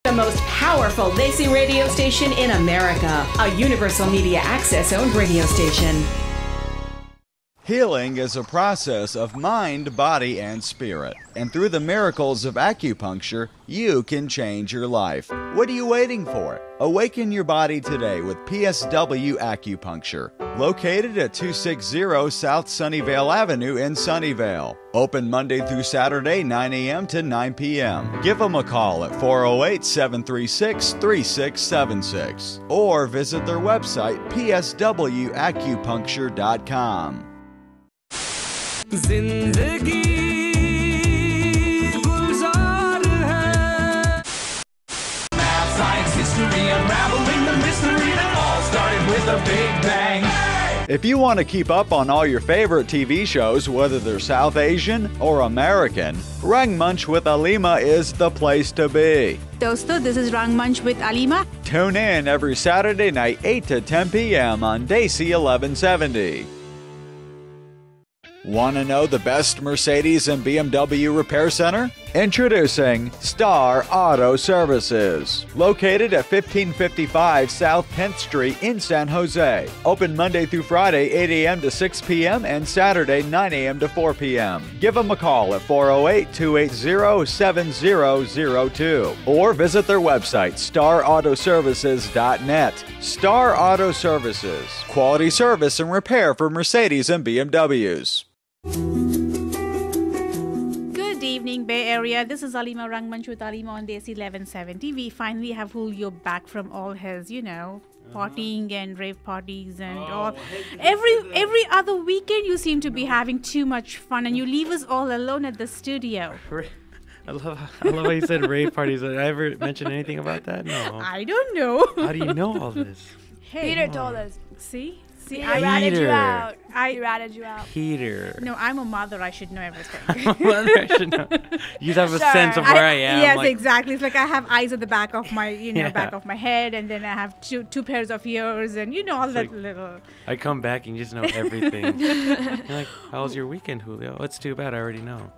The most powerful Desi radio station in America. A Universal Media Access-owned radio station. Healing is a process of mind, body, and spirit. And through the miracles of acupuncture, you can change your life. What are you waiting for? Awaken your body today with PSW Acupuncture. Located at 260 South Sunnyvale Avenue in Sunnyvale. Open Monday through Saturday, 9 a.m. to 9 p.m. Give them a call at 408-736-3676 or visit their website, pswacupuncture.com. जिंदगी गुलजार है. Math, science, history, unraveling the mystery that all started with a big bang. If you want to keep up on all your favorite TV shows, whether they're South Asian or American, Rangmunch with Alima is the place to be. Dosto, this is Rangmunch with Alima. Tune in every Saturday night, 8 to 10 p.m. on Desi 1170. Want to know the best Mercedes and BMW repair center? Introducing Star Auto Services. Located at 1555 South 10th Street in San Jose. Open Monday through Friday, 8 a.m. to 6 p.m. and Saturday, 9 a.m. to 4 p.m. Give them a call at 408-280-7002 or visit their website, starautoservices.net. Star Auto Services. Quality service and repair for Mercedes and BMWs. Good evening, Bay Area. This is Alima Rangmunch with Alima on Desi 1170. We finally have Julio back from all his, partying and rave parties and all. Every other weekend you seem to be having too much fun and you leave us all alone at the studio. I love how you said rave parties. Did I ever mention anything about that? No. I don't know. How do you know all this? Hey, Peter told us. See, I ratted you out. He ratted you out. Peter. No, I'm a mother. I should know everything. I should know. You have a sense of where I am. Yes, exactly. It's like I have eyes at the back of my, back of my head, and then I have two pairs of ears, and all that little. I come back and you just know everything. You're like, how was your weekend, Julio? Oh, it's too bad. I already know.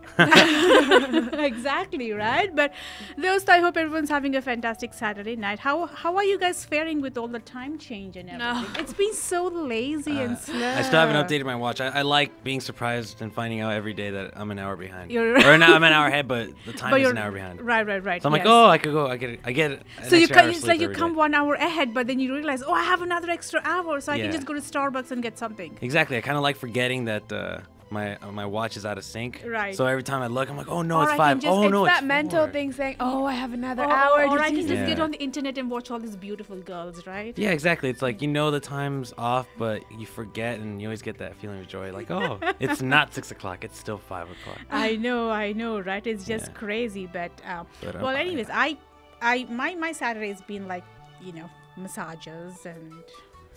Exactly, right? But those, I hope everyone's having a fantastic Saturday night. How are you guys faring with all the time change and everything? No. It's been so lazy and slow. I still haven't updated my watch. I like being surprised and finding out every day that I'm an hour behind. Or now I'm an hour ahead, but the time is an hour behind. Right. So I'm like, I could go. I get it. So it's like you come 1 hour ahead, but then you realize, I have another extra hour, so I can just go to Starbucks and get something. Exactly. I kind of like forgetting that my watch is out of sync. Right. So every time I look, I'm like, oh no, it's I 5. Oh no, it's it's that mental 4. thing saying, I have another hour. Or I can just get on the internet and watch all these beautiful girls, right? Yeah, exactly. It's like the time's off, but you forget, and you always get that feeling of joy. Like, it's not 6 o'clock; it's still 5 o'clock. I know, right? It's just crazy, but well, anyways, my Saturday has been like, massages and.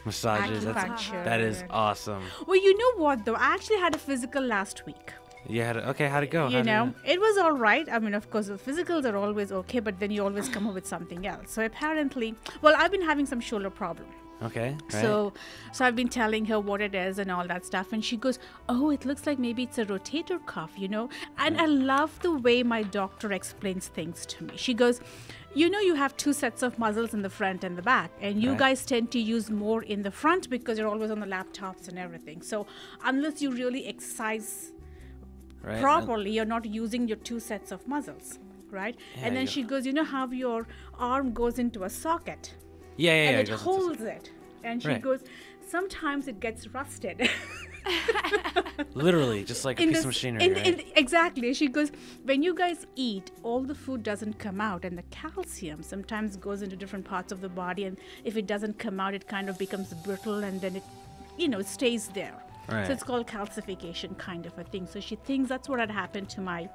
Massages, that is awesome. Well, you know what though? I actually had a physical last week. You had how'd it go? It was all right. I mean, of course, the physicals are always okay, but then you always come up with something else. So apparently, I've been having some shoulder problem. Okay. Right. So I've been telling her what it is and all that stuff, and she goes, it looks like maybe it's a rotator cuff, And I love the way my doctor explains things to me. She goes, you have 2 sets of muscles in the front and the back, and you guys tend to use more in the front because you're always on the laptops and everything. So unless you really exercise properly, you're not using your 2 sets of muscles, right? Yeah, and then she goes, how your arm goes into a socket. Yeah. And it holds it. And she goes, sometimes it gets rusted. Literally, just like a piece of machinery, right? Exactly. She goes, when you guys eat, all the food doesn't come out, and the calcium sometimes goes into different parts of the body, and if it doesn't come out, it kind of becomes brittle, and then it, stays there. Right. So it's called calcification kind of a thing. So she thinks that's what had happened to my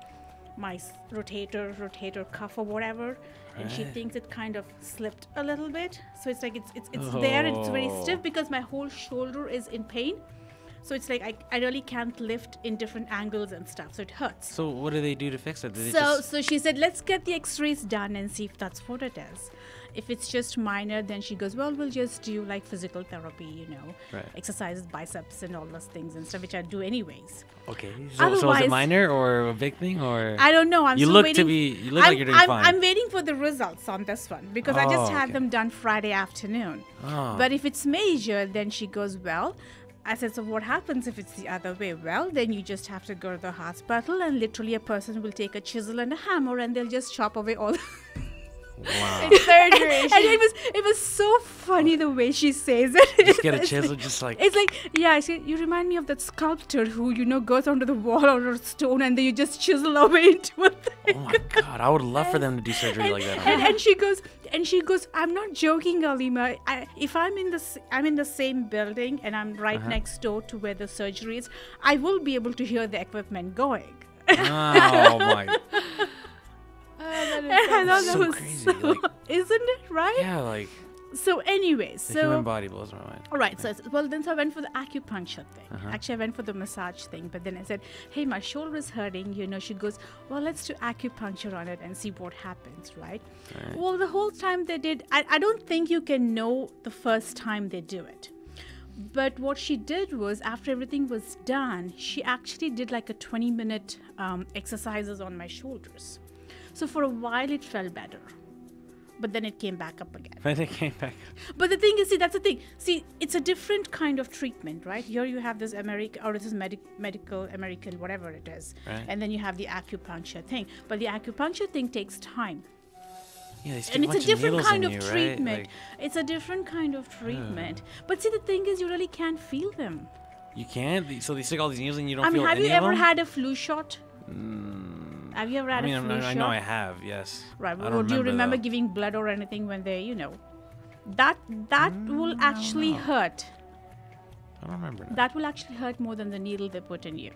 rotator cuff or whatever, and she thinks it kind of slipped a little bit. So it's like it's there, and it's very stiff because my whole shoulder is in pain. So it's like I really can't lift in different angles and stuff. So it hurts. So what do they do to fix it? Do they So she said, let's get the x-rays done and see if that's what it is. If it's just minor, then she goes, well, we'll just do like physical therapy, you know, Right. exercises, biceps and all those things and stuff, which I do anyways. Okay. So is Otherwise- it minor or a big thing or? I don't know. You still look waiting. you look like you're doing fine. I'm waiting for the results on this one because I just had okay. them done Friday afternoon. Oh. But if it's major, then she goes, well, I said, so what happens if it's the other way? Well, then you just have to go to the hospital and literally a person will take a chisel and a hammer and they'll just chop away all the... Wow. Surgery. And it was so funny the way she says it. Just get a It's chisel, like- just like. It's like, yeah, you remind me of that sculptor who, you know, goes onto the wall or a stone and then you just chisel away into a thing. Oh my God! I would love for them to do surgery like that. And she goes, I'm not joking, Alima. If I'm in the same building and I'm right next door to where the surgery is, I will be able to hear the equipment going. Oh my! And I thought that So was crazy, so- like- isn't it right? Yeah, like So anyway, the so human body blows my mind. all right, so then I went for the acupuncture thing. Actually, I went for the massage thing, but then I said, hey, my shoulder is hurting. You know, she goes, well, let's do acupuncture on it and see what happens, right? Well, the whole time they did, I don't think you can know the first time they do it. But what she did was, after everything was done, she actually did like a 20-minute exercises on my shoulders. So for a while, it felt better. But then it came back up again. When they came back. But the thing is, see, that's the thing. See, it's a different kind of treatment, right? Here you have this medical American, whatever it is. Right. And then you have the acupuncture thing. But the acupuncture thing takes time. Yeah, they stick And a it's a bunch different needles kind in of you, treatment. Right? It's a different kind of treatment. But see, the thing is, you really can't feel them. Like, you can't. So they stick all these needles in you. Don't I mean, feel have any you of ever them? had a flu shot? Have you ever had I mean, a flu I shot? know I have. Yes. Right. I Well, don't do you remember though. giving blood or anything when they, you know, that will actually hurt. I don't remember. Now. That will actually hurt more than the needle they put in you.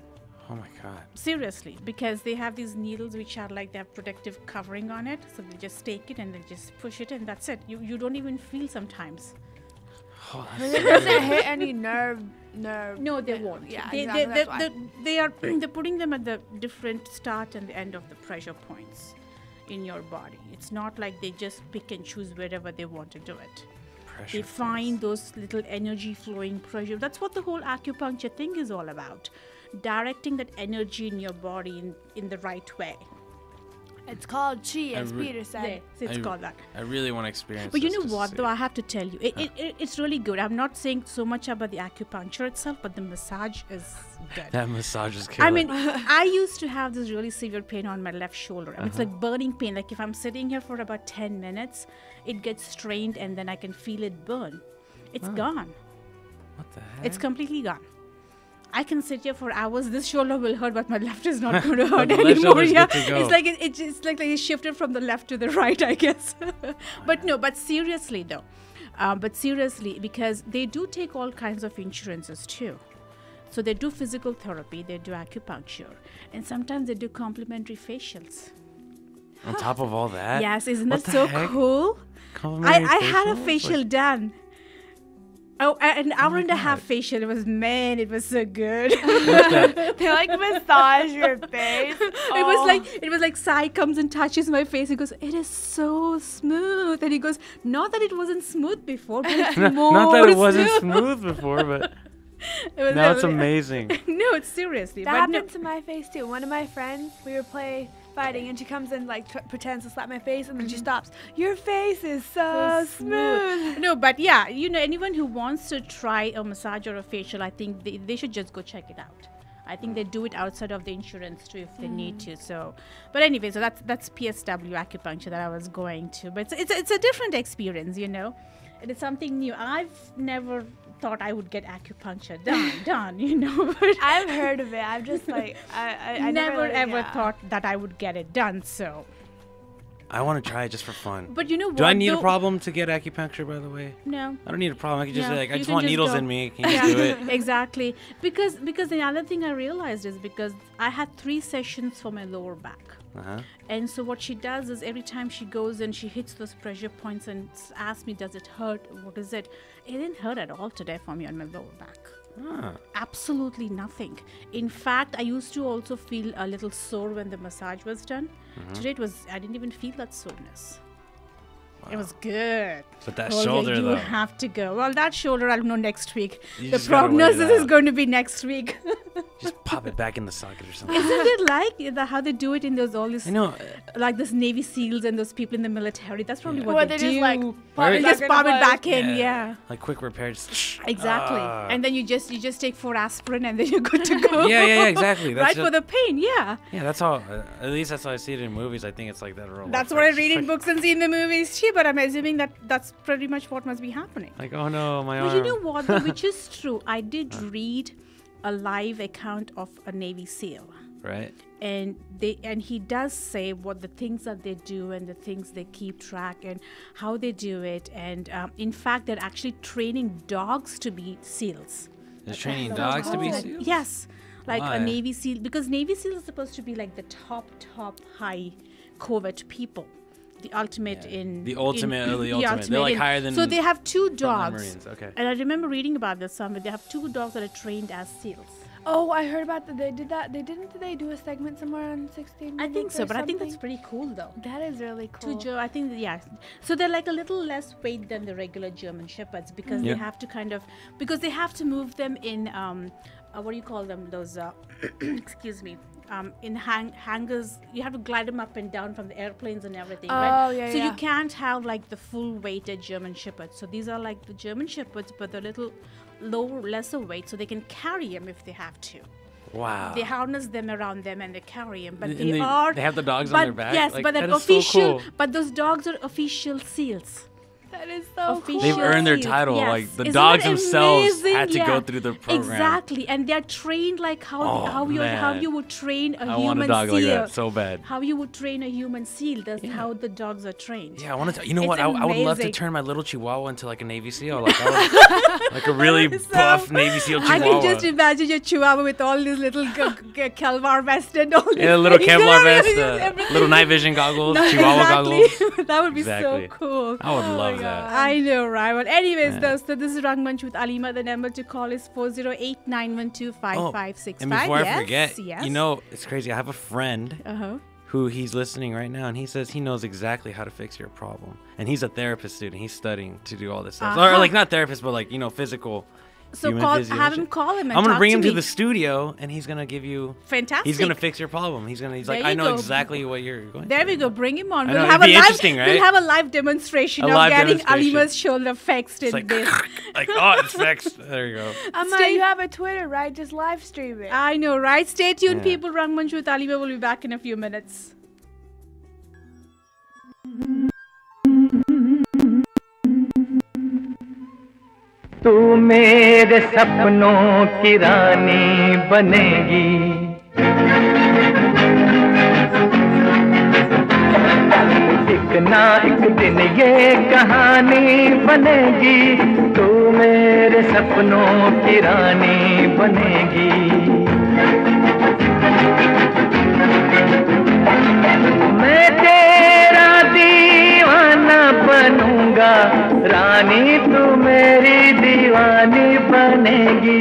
Oh my God. Seriously, because they have these needles which are like they have protective covering on it, so they just take it and they just push it, and that's it. You don't even feel sometimes. Oh, But that's it doesn't hit any nerve. No, they won't. Yeah, they, exactly, they, that's why. they are they're putting them at the different start and the end of the pressure points in your body. It's not like they just pick and choose wherever they want to do it. pressure. They find those little energy flowing pressure. That's what the whole acupuncture thing is all about. Directing that energy in your body in the right way. It's called chi, as re- Peter said. There, so it's called that. I really want to experience. But you this know just to what, see though, it. I have to tell you, it's really good. I'm not saying so much about the acupuncture itself, but the massage is good. That massage is killer. I mean, I used to have this really severe pain on my left shoulder. I mean, it's like burning pain. Like if I'm sitting here for about 10 minutes, it gets strained and then I can feel it burn. It's gone. what the heck? It's completely gone. I can sit here for hours. This shoulder will hurt, but my left is not going to hurt the left anymore. shoulder's Yeah, good to go. it's like it's like it shifted from the left to the right, I guess. But seriously though, because they do take all kinds of insurances too. So they do physical therapy, they do acupuncture, and sometimes they do complimentary facials. On top of all that. Yes, isn't What that the so heck? cool? Complimentary I had a facials? facial Like, done. Oh, an hour my and a half God. facial. It was so good. They like massage your face. It was like Sai comes and touches my face. He goes, "It is so smooth." And he goes, "Not that it wasn't smooth before, but it's more Not that it wasn't smooth." smooth before, but It was now it's really- amazing. No, it's seriously. That but no, happened to my face too. One of my friends, we were fighting, and she comes in like pretends to slap my face, and then she stops. Your face is so smooth. No, but yeah, anyone who wants to try a massage or a facial, I think they should just go check it out. I think they do it outside of the insurance too if they need to. So, but anyway, so that's PSW acupuncture that I was going to. But it's a different experience, It is something new. I've never thought I would get acupuncture done, But I've heard of it. I've just like I never like, ever yeah. thought that I would get it done. So, I want to try it just for fun. but you know what? Do I need a though? problem to get acupuncture, by the way? No. I don't need a problem. I can just Yeah, be like, I you just can want just needles go. in me. Can you just do it? Exactly. Because the other thing I realized is because I had 3 sessions for my lower back. Uh-huh. And so what she does is every time she goes and she hits those pressure points and asks me, does it hurt? What is it? It didn't hurt at all today for me on my lower back. Absolutely nothing. In fact, I used to also feel a little sore when the massage was done. Today I didn't even feel that soreness. It was good. But that Oh, shoulder, you though. have to go. Well, that shoulder, I'll know next week. You The just gotta wait it prognosis is out. going to be next week. Just pop it back in the socket or something. Isn't it like how they do it in those all these, I know. like this Navy SEALs and those people in the military? That's probably Yeah. what Or they they do. just like Right. it Just back pop in it the back in, yeah. Like quick repair. Just Exactly. And then you just take 4 aspirin and then you're good to go. yeah, exactly. That's right just, for the pain, yeah. yeah, that's how. At least that's how I see it in movies. I think it's like that. That's what I read in books and see in the movies too, but I'm assuming that that's pretty much what must be happening. Like, oh no, my But arm. you know what, though, which is true. I did read a live account of a Navy SEAL. Right. And he does say what the things that they do and the things they keep track and how they do it. And in fact, they're actually training dogs to be SEALs. They're training dogs to be SEALs? Yes, like Why? a Navy SEAL, because Navy SEAL is supposed to be like the top high covert people. The ultimate in The ultimate of the ultimate. ultimate They're like in- higher than So they have 2 frontline dogs. Marines. Okay. And I remember reading about this somewhere. They have 2 dogs that are trained as SEALs. Oh, I heard about that. They did that. Did they do a segment somewhere on 16? I think so, or but I think that's something? pretty cool though. That is really cool. I think yeah. So they're like a little less weight than the regular German Shepherds because Yeah. they have to because they have to move them in what do you call them? Those excuse me. In hangars, you have to glide them up and down from the airplanes and everything, right? Oh, yeah, So yeah. you can't have like the full weighted German Shepherds. So these are like the German Shepherds, but they're a little lesser weight, so they can carry them if they have to. Wow. They harness them around them and they carry them, but And they they have the dogs on but their back? Yes, Like, but that they're is so official. cool. But those dogs are official SEALs. That is so cool. They've earned their SEALs, title. yes. Like the Isn't dogs that themselves amazing? had to go Yeah. through the program. Exactly, and they're trained like how man. you would train a I human want a dog seal. like that so bad. How you would train a human seal. That's how the dogs are trained. Yeah, I want to. You know It's what? I would love to amazing. turn my little Chihuahua into like a Navy SEAL, like a really buff Navy SEAL I Chihuahua. can just imagine your Chihuahua with all these little Kevlar vest and all these Yeah, a little things. Kevlar vest, Everything. little night vision goggles, No, Chihuahua exactly. goggles. That would be Exactly. so cool. I would love that. I know, right? But anyways, Yeah. so this is Rangmunch with Alima. The number to call is 408-912-5565. And before I Yes, forget, yes. you know, it's crazy. I have a friend Uh-huh. who he's listening right now, and he says he knows exactly how to fix your problem. And he's a therapist student. He's studying to do all this stuff. Or Uh-huh. like not therapist, but like, physical. So human have physiology. him call him and I'm gonna talk bring to him to me. the studio, and he's gonna give you. Fantastic. He's gonna fix your problem. He's There like, I you know go. exactly what you're going. There through. we go. Bring him on. I We'll know, have it'd be a live. interesting, right? We'll have a live demonstration A of live getting demonstration. Alima's shoulder fixed It's in like, this. like, oh, it's fixed. There you go. Amma, you have a Twitter, right? Just live stream it. I know, right? Stay tuned, Yeah. people. Rangmunch with Alima will be back in a few minutes. तू मेरे सपनों की रानी बनेगी, एक ना एक दिन ये कहानी बनेगी, तू मेरे सपनों की रानी बनेगी। मैं तेरा दीवाना बनूंगा, रानी तू मेरी दीवानी बनेगी,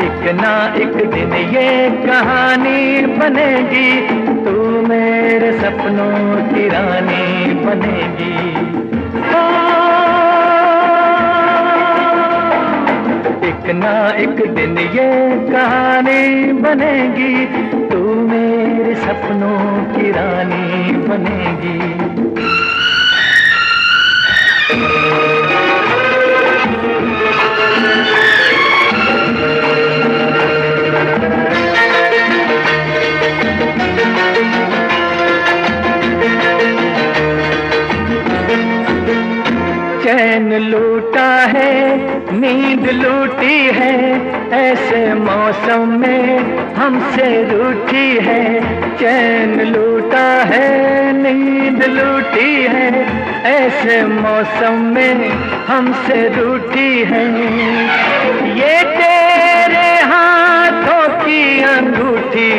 एक ना एक दिन ये कहानी बनेगी, तू मेरे सपनों की रानी बनेगी। ओ, एक ना एक दिन ये कहानी बनेगी, तू मेरे सपनों की रानी बनेगी। चैन लूटा है, नींद लूटी है, ऐसे मौसम में हमसे रूठी है। चैन लूटा है, नींद लूटी है, ऐसे मौसम में हमसे रूठी है। ये तेरे हाथों की अंगूठी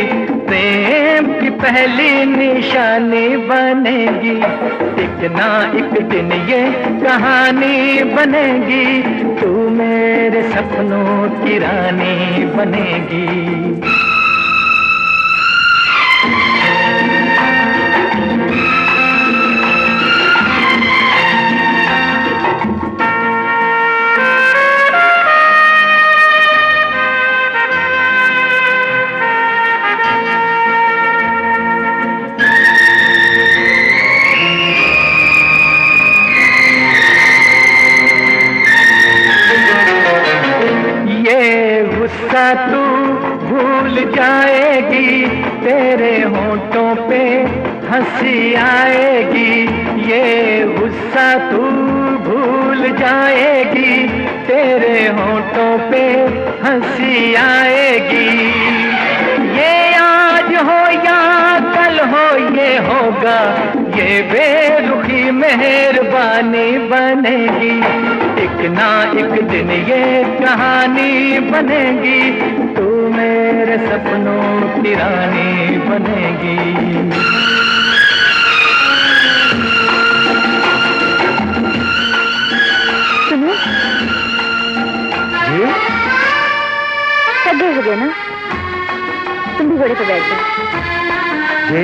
प्रेम की पहली निशानी बनेगी, एक एक ना एक दिन ये कहानी बनेगी, तू मेरे सपनों की रानी बनेगी। गुस्सा तू भूल जाएगी, तेरे होठों पे हंसी आएगी। ये गुस्सा तू भूल जाएगी, तेरे होठों पे हंसी आएगी। ये आज हो या कल हो ये होगा, ये बेरुखी मेहरबानी बनेगी। एक ना एक दिन ये कहानी बनेगी, तू मेरे सपनों की रानी बनेगी। सुनो जी सब देर हो गया ना, तुम भी घोड़े पर बैठ जाओ। जी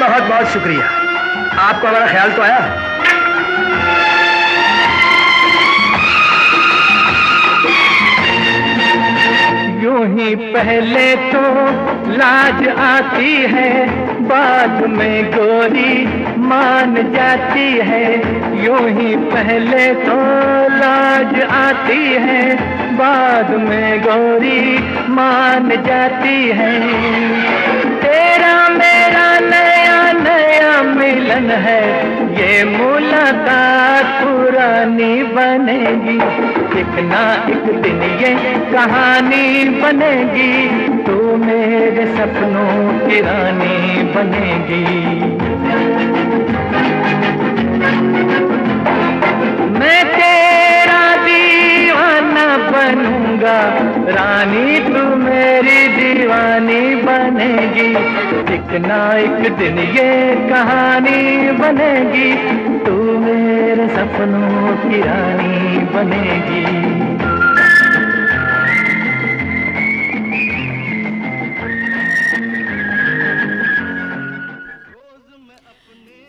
बहुत बहुत शुक्रिया, आपको हमारा ख्याल तो आया। यूं ही पहले तो लाज आती है, बाद में गोरी मान जाती है। यूं ही पहले तो लाज आती है, बाद में गोरी मान जाती है। तेरा मेरा नया नया मिलन है, ये मुलाकात पुरानी बनेगी। एक ना एक दिन ये कहानी बनेगी, तू मेरे सपनों की रानी बनेगी। मैं तेरा दीवाना बनूंगा, रानी तू मेरी दीवानी बनेगी। एक ना एक दिन ये कहानी बनेगी, तू मेरे सपनों की रानी बनेगी।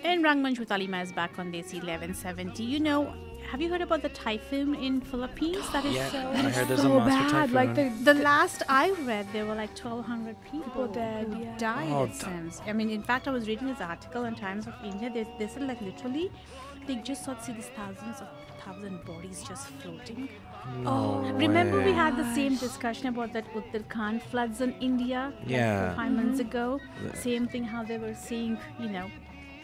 And Rangmunch with Alima is back on Desi 1170. You know, have you heard about the typhoon in Philippines? That is Yeah, so I heard there's a so monster bad. Like typhoon. The last I read, there were like 1,200 people dead, who yeah. died, Oh, it seems. I mean, in fact, I was reading this article in Times of India. They said, like, literally, they just saw see these thousand bodies just floating. No Remember, we way. had the same discussion about that Uttarakhand floods in India, like Yeah. 5 months ago. Same thing, how they were seeing, you know,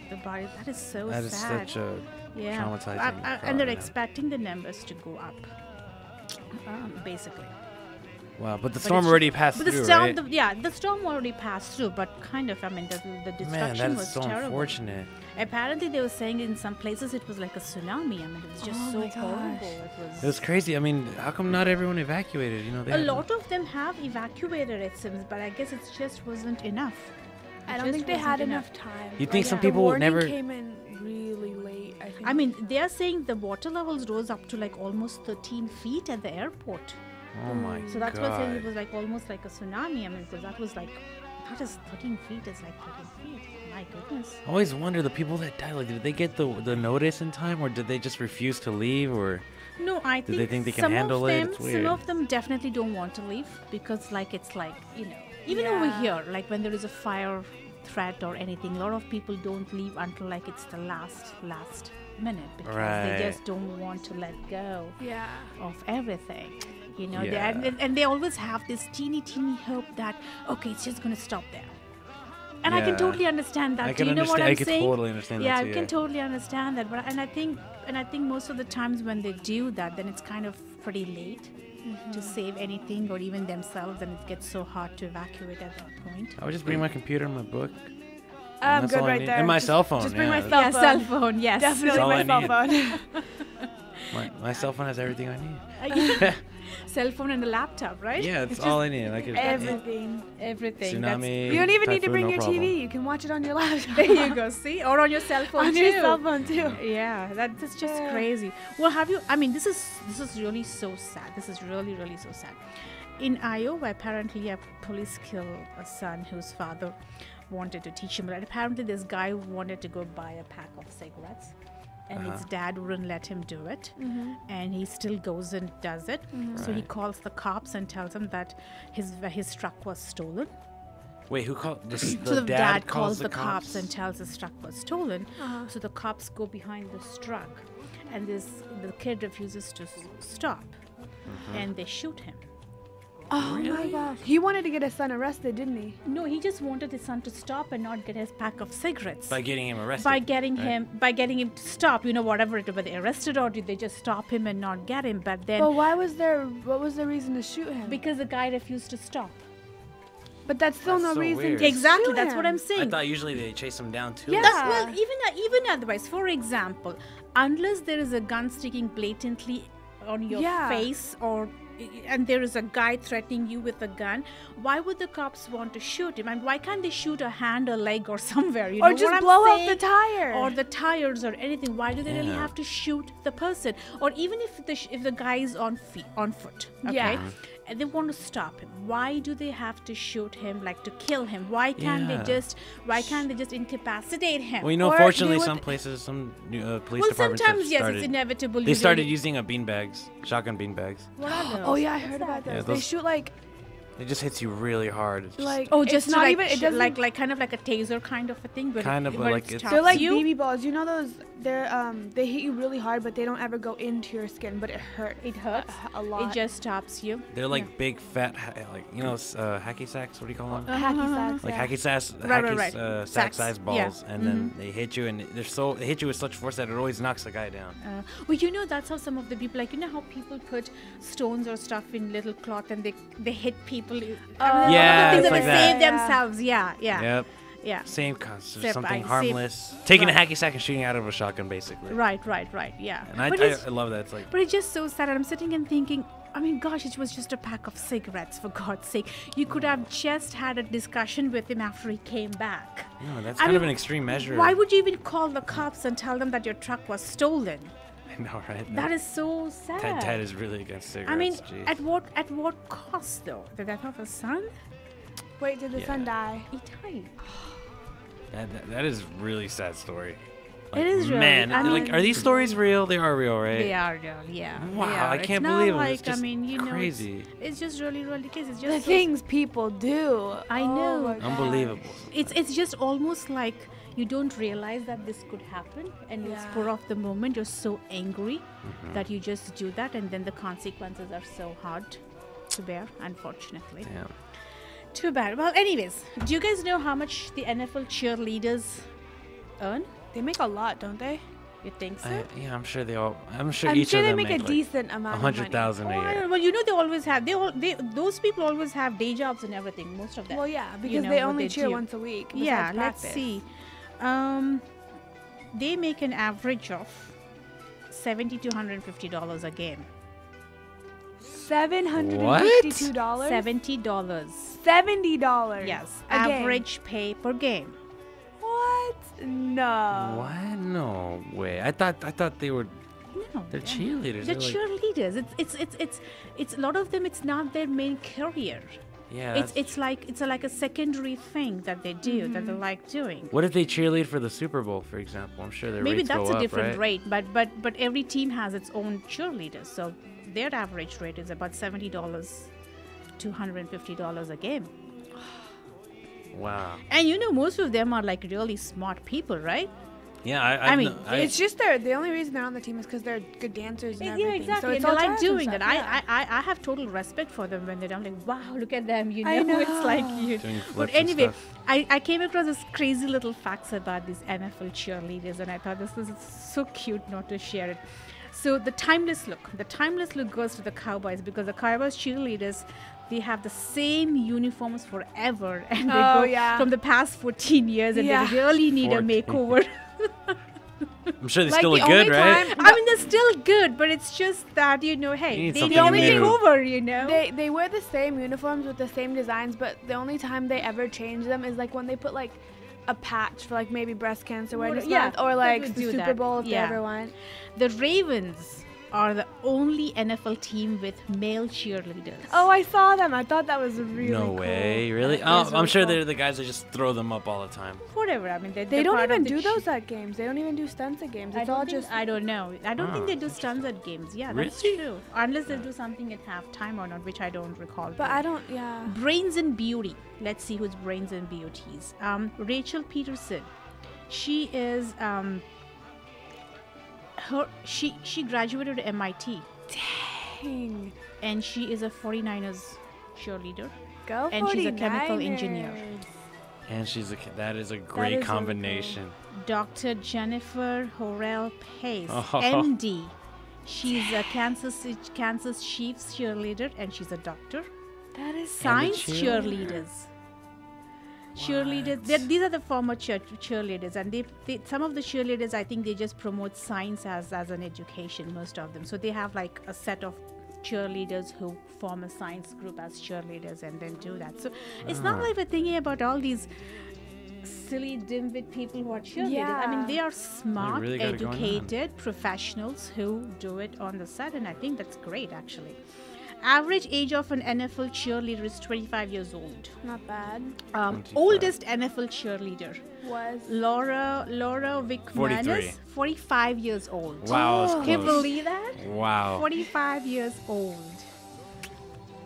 the body. That is so That is sad. such a traumatizing and problem, they're yeah. expecting the numbers to go up, basically. Wow, but the But storm it's- already passed but the through, storm, right? the storm already passed through, but kind of, I mean, the destruction Man, that is was so terrible. unfortunate. Apparently, they were saying in some places it was like a tsunami. I mean, it was just Oh so my gosh. horrible. It was crazy. I mean, how come not everyone evacuated? You know, A lot of them have evacuated, it seems, but I guess it just wasn't enough. I don't think they had enough time. You think some the people warning never- came in really late, I think. I mean, they are saying the water levels rose up to like almost 13 feet at the airport. Oh my So that's what saying it god. was like almost like a tsunami. I mean, because that was like, that is 13 feet is like 13 feet. My goodness. I always wonder the people that died. Like, did they get the notice in time, or did they just refuse to leave, or? No, I Do they think they can some handle of it? them, It's some weird. of them definitely don't want to leave because, like, it's like, you know, even over Yeah. here, like when there is a fire threat or anything, a lot of people don't leave until like it's the last minute because Right. they just don't want to let go yeah. of everything. You know, Yeah. and they always have this teeny hope that okay, it's just gonna stop there. And I can Yeah. totally understand that. I Do can you know what understand- I'm I can saying? totally understand that yeah, too, I can yeah. totally understand that. But I think most of the times when they do that, then it's kind of pretty late to save anything or even themselves, and it gets so hard to evacuate at that point. I would just bring my computer and my book. I'm that's good all I right need. there. And my Just- cell phone, Just bring yeah. my cell Yeah, phone. cell phone. Yes, Definitely all my I cell need. phone. My cell phone has everything I need. Cell phone and a laptop, right? Yeah, it's all I need. I could Everything. Everything. Tsunami. You don't even need to typhoon, bring no your problem. TV. You can watch it on your laptop. There you go. See, or on your cell phone On too. your cell phone too. Yeah, that's just Yeah. crazy. Well, have you? I mean, this is really so sad. This is really so sad. In Iowa, apparently, a police killed a son whose father wanted to teach him. But apparently, this guy wanted to go buy a pack of cigarettes, and his dad wouldn't let him do it. And he still goes and does it. So he calls the cops and tells them that his truck was stolen. Wait, who called? So the dad calls the cops and tells his truck was stolen. So the cops go behind this truck, and the kid refuses to stop, and they shoot him. Oh my gosh. He wanted to get his son arrested, didn't he? No, he just wanted his son to stop and not get his pack of cigarettes. By getting him arrested. By getting him to stop, whatever it was, whether they arrested or did they just stop him and not get him? But then, But what was the reason to shoot him? because the guy refused to stop. But that's still That's no so reason weird. to Exactly, shoot that's what him. I'm saying. I thought usually they chase him down too. Yeah. Well, even otherwise, for example, unless there is a gun sticking blatantly on your Yeah. face and there is a guy threatening you with a gun, why would the cops want to shoot him? And why can't they shoot a hand or leg or somewhere? You Or know just what I'm blow up saying? the tire. Or the tires or anything. Why do they really Yeah. have to shoot the person? Or even if the guy is on foot, okay? Yeah. And they want to stop him. Why do they have to shoot him, like to kill him? Why can't Yeah. they just incapacitate him? Well, Or fortunately, they would- some places, some police Well, departments sometimes have yes, started, it's inevitable. They started usually. using beanbags, shotgun beanbags. What are those? Oh yeah, I heard about Yeah, those. They those- shoot like It just hits you really hard. It's just like Oh, it's just not like, even it doesn't like kind of like a taser kind of a thing, but Kind of, but where like it it's- stops they're like you. BB balls. You know those? They hit you really hard, but they don't ever go into your skin, but it hurts. It hurts a lot. It just stops you. they're like big fat, hacky sacks. What do you call them? hacky sacks. Like yeah. hacky sacks, Right. sack Sacks, size yeah. balls, and then they hit you, and they hit you with such force that it always knocks the guy down. Well, that's how some of the people, like, how people put stones or stuff in little cloth and they hit people. Yeah, things it's that like they that. save themselves. Yeah. Yep. Yeah. Same concept, Except something I- harmless. Taking right. a hacky sack and shooting out of a shotgun, basically. Right. Yeah. And But it's- I love that. It's like, But it's just so sad. And I'm sitting and thinking, I mean, gosh, it was just a pack of cigarettes, for God's sake. You could have just had a discussion with him after he came back. no, that's I kind of mean, an extreme measure. Why would you even call the cops and tell them that your truck was stolen? I know, right? That is so sad. Dad is really against cigarettes. I mean, jeez. at what cost, though? The death of a son? Wait, did the Yeah. son die? He died. That is really sad story. It is really. Man, I like, mean- are these stories real? They are real, right? They are real, yeah. Wow, they are. I can't it's not believe it. like, It's just I mean, crazy. It's just really crazy. It's just The so- things people do. I Oh know. my God. Unbelievable. It's just almost like you don't realize that this could happen, and in spur of the moment you're so angry that you just do that, and then the consequences are so hard to bear, unfortunately. Damn. Too bad. Well, anyways, do you guys know how much the NFL cheerleaders earn? They make a lot, don't they? You think so? Yeah, I'm sure they all. I'm sure I'm each sure of they them make a like decent amount of money. 100,000 a Oh, I year. don't- well, they always have. Those people always have day jobs and everything. Most of them. Well, yeah, because You know they what only they cheer do. once a week. Yeah, besides let's practice. see. They make an average of $70 to $150 a game. $752. $70. $70. Yes, a game. average pay per game. What? No. What? No way. I thought they were. No, They're cheerleaders. They're They're like- cheerleaders. It's a lot of them. It's not their main career. Yeah. It's like a secondary thing that they do that they like doing. What if they cheerlead for the Super Bowl, for example? I'm sure their Maybe rates that's go a up, different right? rate, but every team has its own cheerleaders, so their average rate is about $70 to $150 a game. Wow. And most of them are like really smart people, right? Yeah, I mean, It's just the only reason they're on the team is because they're good dancers and Yeah, everything. exactly. So And it's they all like talent and doing that. stuff, yeah. I have total respect for them when they're done. Like, wow, look at them. I know. It's like you. Doing But flips and anyway, stuff. I came across this crazy little facts about these NFL cheerleaders, and I thought this is so cute not to share it. So the timeless look goes to the Cowboys, because the Cowboys cheerleaders, they have the same uniforms forever, and they Oh, go yeah. from the past 14 years, and Yeah. they really need a 14. makeover. I'm sure they Like, still the look good, only right? time- I mean, they're still good, but it's just that, You hey, need they something only take new. over, you know. They wear the same uniforms with the same designs, but the only time they ever change them is like when they put like a patch for like maybe breast cancer awareness month, or they like would the do Super that. Bowl if Yeah. they ever went. The Ravens are the only NFL team with male cheerleaders. Oh, I saw them. I thought that was really No cool. way, really? That Oh, was I'm really sure cool. they're the guys that just throw them up all the time. Whatever. I mean, They they're don't part of even the do those at games. They don't even do stunts at games. It's all just. I don't know. I don't think Ah. they do stunts at games. Yeah, that's Really? true. Unless they do something at halftime or not, which I don't recall. But I don't. Yeah. Brains and Beauty. Let's see whose Brains and Beauties. Rachel Peterson. She is she graduated at MIT. Dang. And she is a 49ers cheerleader. Go And she's a 49ers. chemical engineer. And that is a great is really combination. Dr. Jennifer Horrell Pace, Oh. MD. She's a Kansas Chiefs cheerleader, and she's a doctor. That is Science cheerleader. cheerleaders. These are the former cheerleaders, and they some of the cheerleaders, I think they just promote science as an education, most of them. So they have like a set of cheerleaders who form a science group as cheerleaders and then do that. So it's not like we're thinking about all these silly dimwit people who are cheerleaders. I mean, Yeah. they are smart, really got it going on. educated professionals who do it on the side, and I think that's great actually. Average age of an NFL cheerleader is 25 years old. not bad. 25. Oldest NFL cheerleader, Was. Laura McManus, 43. 45 years old. Wow, it's Can you close. believe that? Wow. 45 years old.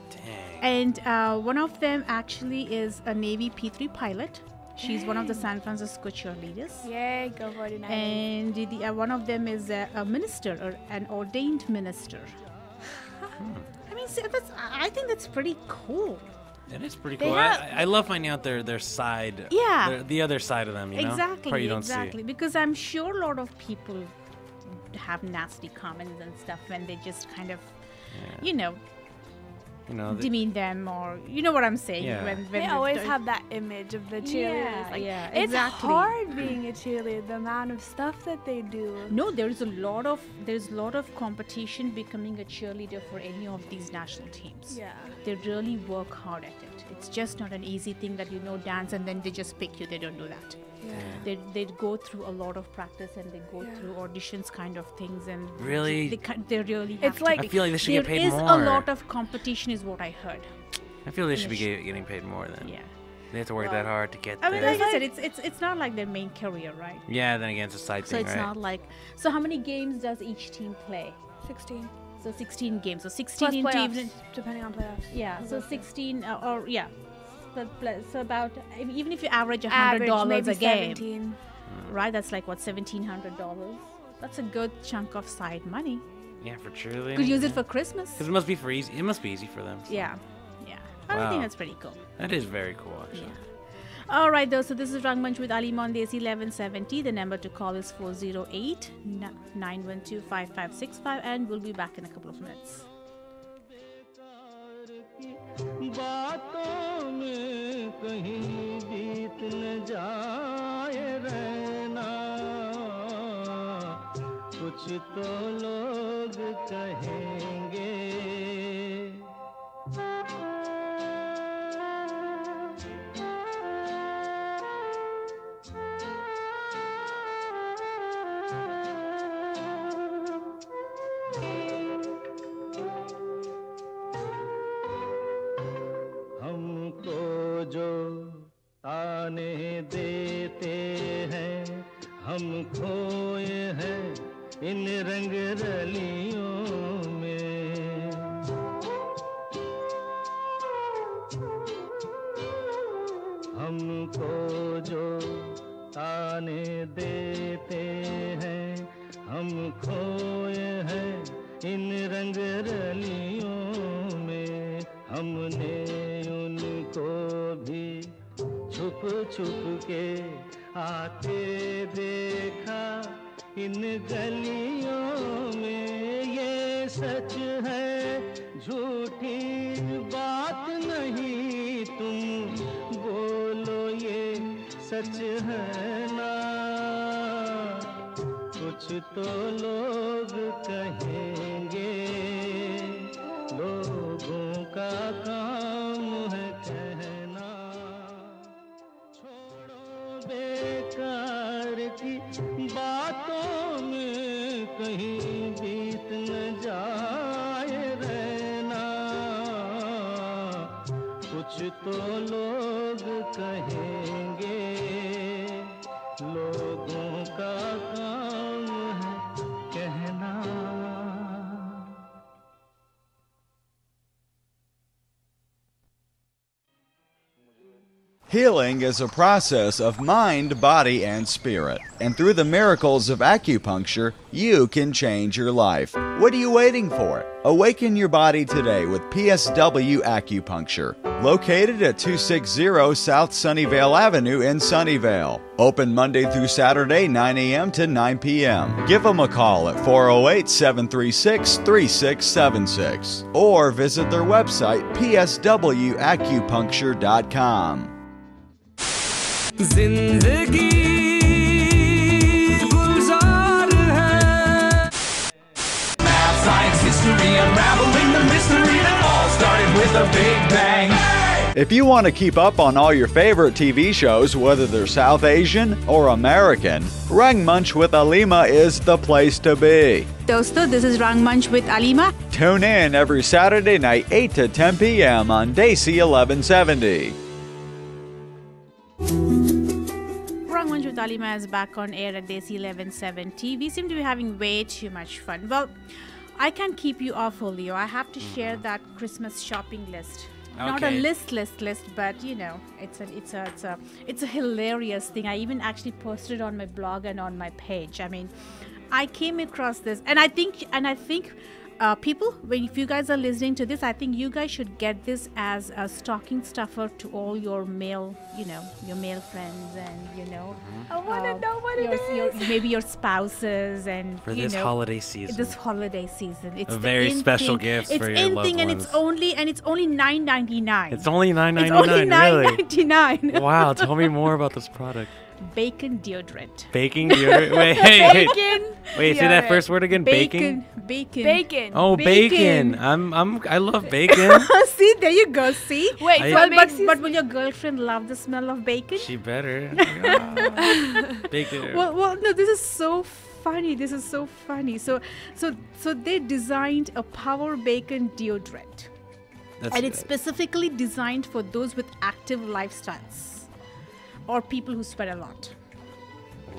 Dang. And one of them actually is a Navy P-3 pilot. She's one of the San Francisco cheerleaders. Yay, go 49ers. And one of them is a minister, or an ordained minister. I mean, I think that's pretty cool. That is pretty They cool. have- I love finding out their side. Yeah. The other side of them, you know? Exactly, Part you don't exactly. see. Because I'm sure a lot of people have nasty comments and stuff when they just kind of, Yeah. You know, demean them, or you know what I'm saying. Yeah. When They they've always done- have that image of the cheerleaders. Yeah, like, yeah, it's exactly. hard being a cheerleader. The amount of stuff that they do. No, there's a lot of competition becoming a cheerleader for any of these national teams. Yeah. They really work hard at it. It's just not an easy thing that dance and then they just pick you. They don't do that. Yeah. They go through a lot of practice and they go Yeah. through auditions kind of things, and Really? they really have It's to like- I feel like they should there get paid is more. a lot of competition, is what I heard. I feel they should be Yes. getting paid more then. Yeah. They have to work that hard to get I mean, there. like I said, it's not like their main career, right? Yeah, then again, it's a side So thing, it's right? not like. So how many games does each team play? 16. So 16 games. So 16 Plus into playoffs, even. depending on playoffs. Yeah. So 16 So about, even if you average Average, $100 maybe a game, 17. right? That's like what, $1,700. That's a good chunk of side money. Yeah, for cheerleading. Could use it for Christmas. Because it must be for easy. It must be easy for them. so. Yeah. I Wow. think that's pretty cool. That is very cool, actually. All right, though. So this is Rangmunch with Alima on Desi 1170. The number to call is 408-912-5565, and we'll be back in a couple of minutes. बातों में कहीं बीत न जाए रहना कुछ तो लोग कहेंगे हमको जो ताने देते हैं हम खोए हैं इन रंग रलियों में हमको जो ताने देते हैं हम खोए हैं इन रंग रलियों में हमने उनको भी छुप छुप के आते देखा इन गलियों में ये सच है झूठी बात नहीं तुम बोलो ये सच है ना कुछ कुछ तो लोग कहेंगे लोगों का काम है कहना छोड़ो बेकार की बातों में कहीं बीत न जाए रहना कुछ तो लोग कहेंगे लोगों का काम है कहना Healing is a process of mind, body, and spirit. And through the miracles of acupuncture, you can change your life. What are you waiting for? Awaken your body today with PSW Acupuncture. Located at 260 South Sunnyvale Avenue in Sunnyvale. Open Monday through Saturday, 9 a.m. to 9 p.m. Give them a call at 408-736-3676 or visit their website, pswacupuncture.com. जिंदगी गुलजार है Math, science, history, unraveling the mystery that all started with a big bang. If you want to keep up on all your favorite TV shows, whether they're South Asian or American, Rangmunch with Alima is the place to be. Dosto, this is Rangmunch with Alima. Tune in every Saturday night, 8 to 10 p.m. on Desi 1170. Rangmunch with Alima is back on air at Desi 1170. We seem to be having way too much fun. Well, I can't keep you off, Julio. I have to share that Christmas shopping list. Not a list, but you know, it's a hilarious thing. I even actually posted on my blog and on my page. I mean, I came across this, and I think people, if you guys are listening to this, I think you guys should get this as a stocking stuffer to all your male, your male friends, and I want to know what it is. Maybe your spouses, and for this holiday season. This holiday season, it's a very special gift for your loved ones. And it's only $9.99. It's only $9.99. It's only $9.99. Really? Wow! Tell me more about this product. Bacon deodorant. Bacon deodorant. Wait, Bacon. Wait. Say that first word again. Bacon. Oh, bacon. I love bacon. See, there you go. See. Wait, but will your girlfriend love the smell of bacon? She better. Bacon. Well, no. This is so funny. So they designed a power bacon deodorant, and it's specifically designed for those with active lifestyles or people who sweat a lot.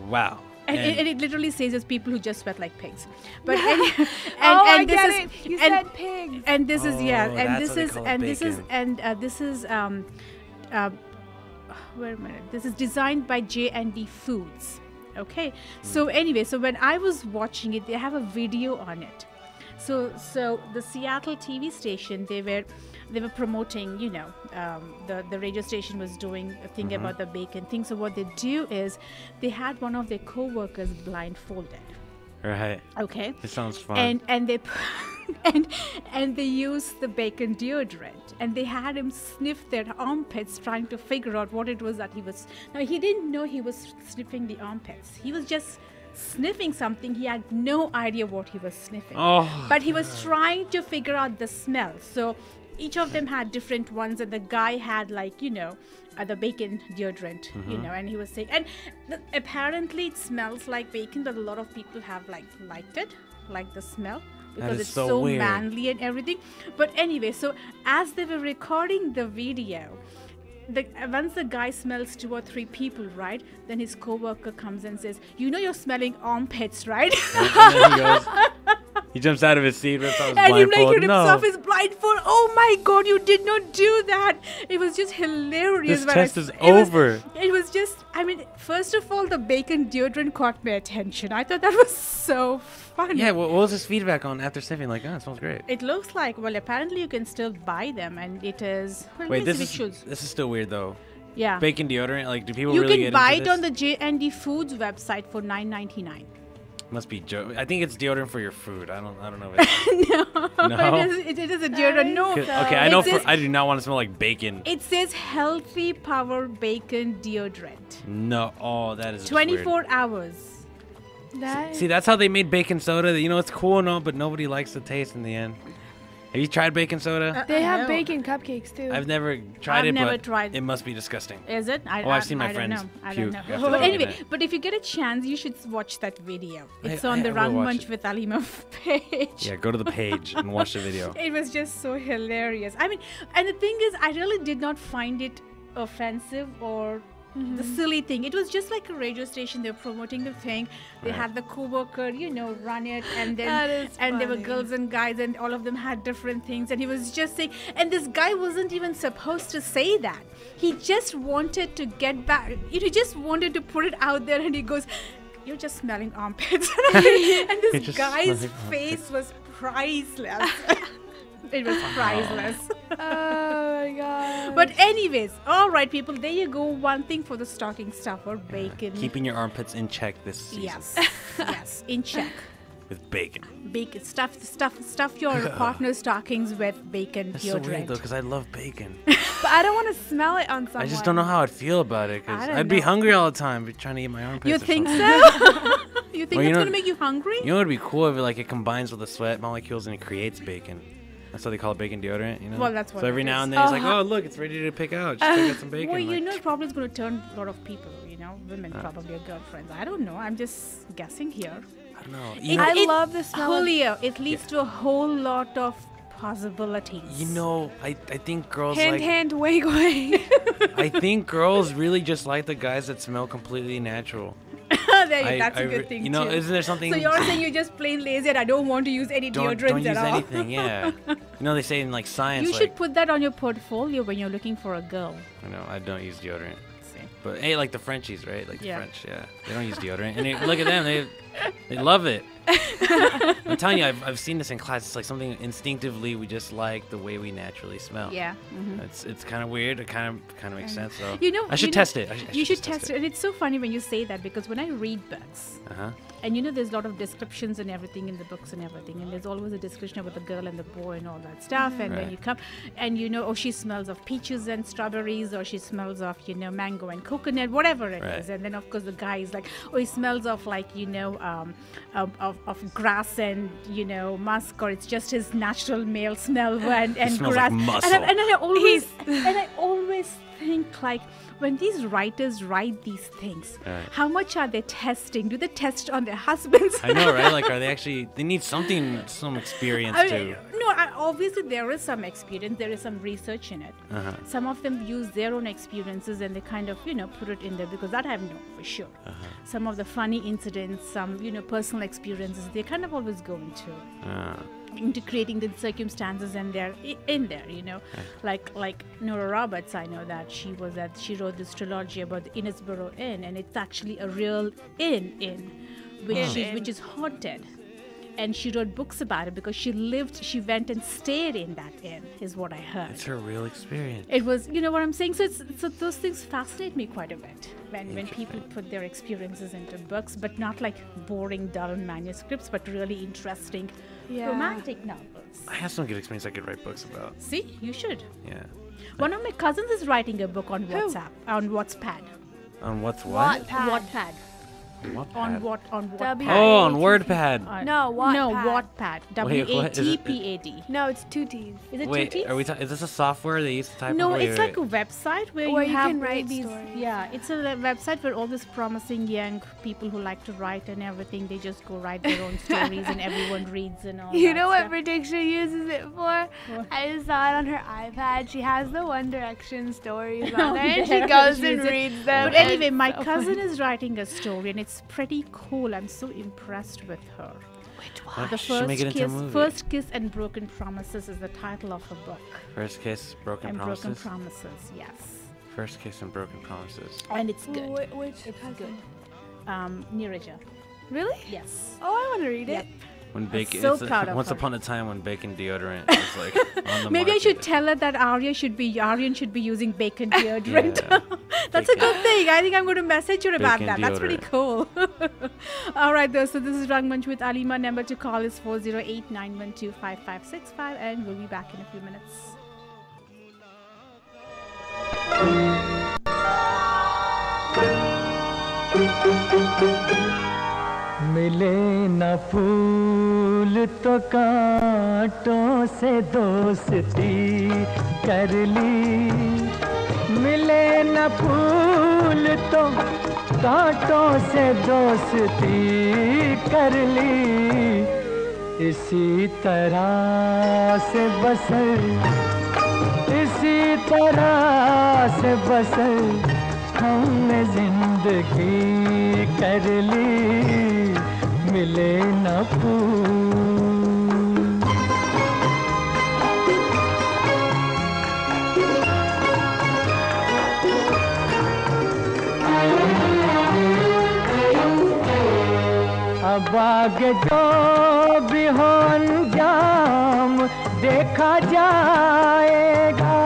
Wow. And it literally says it's people who just sweat like pigs. But I get it. You said pigs. And this is wait a minute. This is designed by J&D Foods. Okay. So anyway, so when I was watching it, they have a video on it. So the Seattle TV station, they were promoting, the radio station was doing a thing about the bacon thing. So what they do is they had one of their co-workers blindfolded. Right. Okay. It sounds fun. And they and they used the bacon deodorant, and they had him sniff their armpits, trying to figure out what it was that he was. Now he didn't know he was sniffing the armpits. He was just sniffing something. He had no idea what he was sniffing. But he was trying to figure out the smell. So each of them had different ones, and the guy had the bacon deodorant, and he was saying, and apparently it smells like bacon, but a lot of people have liked it, like the smell, because it's so manly and everything. But anyway, so as they were recording the video, once the guy smells 2 or 3 people, right, then his co-worker comes and says, you're smelling armpits, right? And then he goes, he jumps out of his seat, rips off his blindfold. And he rips off his blindfold. Oh my God, you did not do that. It was just hilarious. This test is over. It was just, first of all, the bacon deodorant caught my attention. I thought that was so funny. Yeah, what was his feedback on after sniffing? Like, it smells great. It looks like, apparently you can still buy them, and it is. Wait, this is still weird though. Yeah. Bacon deodorant, do people you really can get buy into it this? on the J&D Foods website for $9.99. Must be I think it's deodorant for your food. I don't know. If No, it is a deodorant. No. Okay, I know. I do not want to smell like bacon. It says healthy power bacon deodorant. No, that is 24 weird. hours. See, that's how they made baking soda. You know, it's cool and all, but nobody likes the taste in the end. Have you tried baking soda? They have bacon cupcakes too. I've never tried I've it, never but tried. it must be disgusting. Is it? I've seen my friends I puke don't know. after But looking anyway, at it. but if you get a chance, you should watch that video. It's I on the will watch Rangmunch it. with Alima page. Yeah, go to the page and watch the video. It was just so hilarious. I mean, and the thing is, I really did not find it offensive or the silly thing. It was just like a radio station. They were promoting the thing. They had the co-worker, run it, and That then is and there were funny. girls and guys, and all of them had different things. And he was just saying, and this guy wasn't even supposed to say that. He just wanted to get back. He just wanted to put it out there, and he goes, "You're just smelling armpits," and this just guy's smelling face was priceless. It was priceless. Oh my god. But anyways, all right, people, there you go. One thing for the stocking stuffer, bacon. Keeping your armpits in check this season. Yes, yes, in check. With bacon. Bacon, stuff your partner's stockings with bacon That's so deodorant. weird though, because I love bacon. But I don't want to smell it on someone. I just don't know how I'd feel about it, because I don't I'd be know. hungry all the time, be trying to eat my armpits. You or think something. so? You think Well, you it's know- gonna make you hungry? You know what would be cool if it combines with the sweat molecules and it creates bacon. That's why they call it bacon deodorant, you know? Well, that's what So every it now is. and then it's like, oh, look, it's ready to pick out. Just pick out some bacon. Well, like, it probably is going to turn a lot of people, women probably are girlfriends. I don't know. I'm just guessing here. I don't know. I love the smell of- Julio, it leads to a whole lot of possibilities. I think girls Hand, wig, wig. I think girls really just like the guys that smell completely natural. That's a good thing, too. Isn't there something? So you're saying you're just plain lazy and I don't want to use any deodorants don't use at all. anything, yeah. They say in like science, You like, should put that on your portfolio when you're looking for a girl. I don't use deodorant. See. But hey, like the Frenchies, right? Like Yeah. the French, yeah. They don't use deodorant. And look at them, they love it. I'm telling you, I've seen this in class. It's like something instinctively we just like the way we naturally smell. Yeah. It's kind of weird. It kind of makes sense though. I you should know- test it. I You should just test it. And it's so funny when you say that because when I read books, Uh-huh. and there's a lot of descriptions and everything in the books and everything, and there's always a description about the girl and the boy and all that stuff. And then Right. you come and she smells of peaches and strawberries, or she smells of mango and coconut, whatever it is. Right. And then of course the guy is like, he smells of like of grass and musk, or it's just his natural male smell and smells grass. like muscle. And I always think like when these writers write these things, Right. how much are they testing? Do they test on their husbands? I know, right? Like, are they actually? They need some experience too. Obviously there is some experience, there is some research in it. Uh-huh. Some of them use their own experiences and they kind of put it in there because that I know for sure. Some of the funny incidents, some personal experiences, they kind of always go into creating the circumstances, and they're in there, like Nora Roberts. I know that she wrote this trilogy about the Innisborough Inn, and it's actually a real inn which is haunted. And she wrote books about it because she went and stayed in that inn, is what I heard. It's her real experience. It was, what I'm saying? So those things fascinate me quite a bit when people put their experiences into books, but not like boring, dull manuscripts, but really interesting romantic novels. I have some good experience I could write books about. See, you should. Yeah. One of my cousins is writing a book on Wattpad. On what's what? Wattpad. Wattpad. On Wattpad. Oh, on WordPad. No, Wattpad. No, Wattpad. Wait, what is it? WATPAD. No, it's 2 T's. Is it Wait, two T's? are we? Is this a software they use to type? No, on? it's like a website where Where you you have can all write these. stories. Yeah, it's a website where all these promising young people who like to write and everything, they just go write their own stories and everyone reads and all. You that know what stuff. prediction uses it for? I just saw it on her iPad. She has the One Direction stories on there, and she goes and reads them. But anyway, and my so cousin funny. is writing a story and it's pretty cool. I'm so impressed with her. Which one? The Should make it into a movie. First Kiss and Broken Promises is the title of her book. First kiss, broken And promises. Broken Promises, yes. First kiss and broken promises. And it's good. Which It's cousin? good. Nirija. Really? Yes. Oh, I want to read Yep. it. When bacon, so proud of once her. upon a time when bacon deodorant was like on the Maybe I market. should tell her that Aryan should be using bacon deodorant. Yeah. That's a good thing. I think I'm going to message her about Bacon that. That's pretty cool. All right, though. So this is Rangmunch with Alima. Number to call is 408-912-5565, and we'll be back in a few minutes. मिले न फूल तो कांटों से दोस्ती कर ली, मिले न फूल तो कांटों से दोस्ती कर ली। इसी तरह से बसर, इसी तरह से बसर हमने जिंदगी कर ली, मिले न फूल। अब आगे जो भी हो अंजाम देखा जाएगा,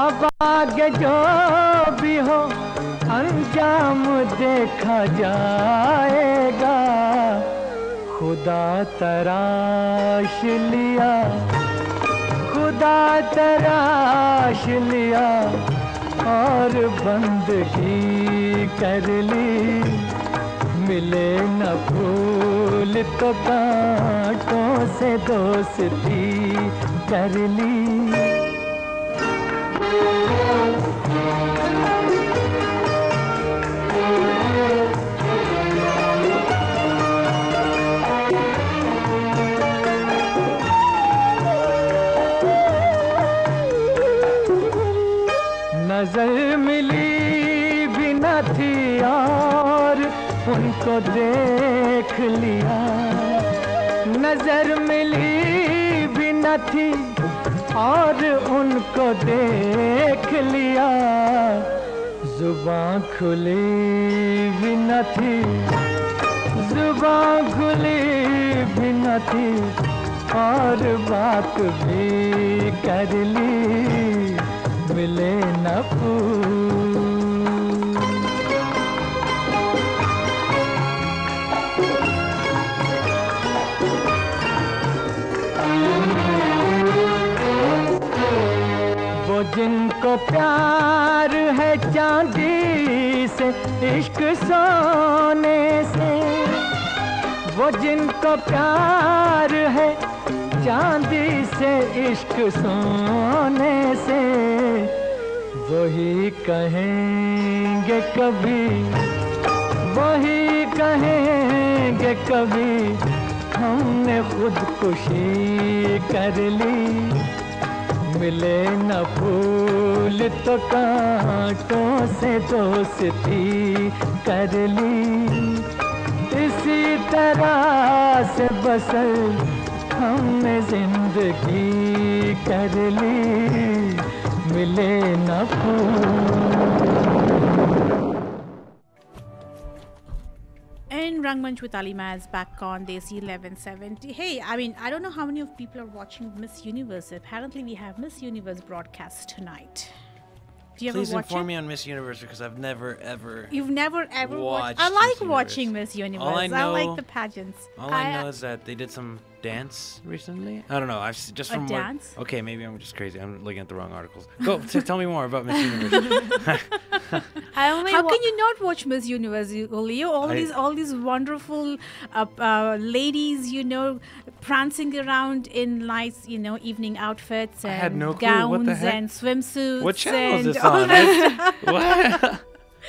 अब आगे जो भी हो अंजाम देखा जाएगा। खुदा तराश लिया, खुदा तराश लिया और बंदगी कर ली, मिले न फूल तो कांटों से दोस्ती कर ली। नजर मिली भी न थी और उनको देख लिया, नजर मिली भी न थी और उनको देख लिया। जुबान खुली भी न थी, जुबान खुली भी न थी और बात भी कर ली, मिले न फूल। वो जिनको प्यार है चांदी से, इश्क सोने से, वो जिनको प्यार है चांदी से, इश्क सोने से, वही कहेंगे कभी, वही कहेंगे कभी हमने खुदकुशी कर ली, मिले न फूल तो कांटों से दोस्ती कर ली। इसी तरह से बसर हमने जिंदगी कर ली, मिले न फूल। And Rangmunch with Alima is back on Desi 1170. Hey, I mean, I don't know how many of people are watching Miss Universe. Apparently, we have Miss Universe broadcast tonight. Do you Please ever watch inform it? me on Miss Universe because I've never ever. You've never ever watched. watched I like Miss watching Universe. Miss Universe. All I I like know- the pageants. All I know is that they did some dance recently. I don't know. I've just A from dance? Okay, maybe I'm just crazy. I'm looking at the wrong articles. Go tell me more about Miss Universe. I only How can you not watch Miss Universe, Leo? All these wonderful ladies, you know, prancing around in nice, you know, evening outfits and I had no clue. What the gowns heck? and swimsuits. What channel is and this all on? that. What?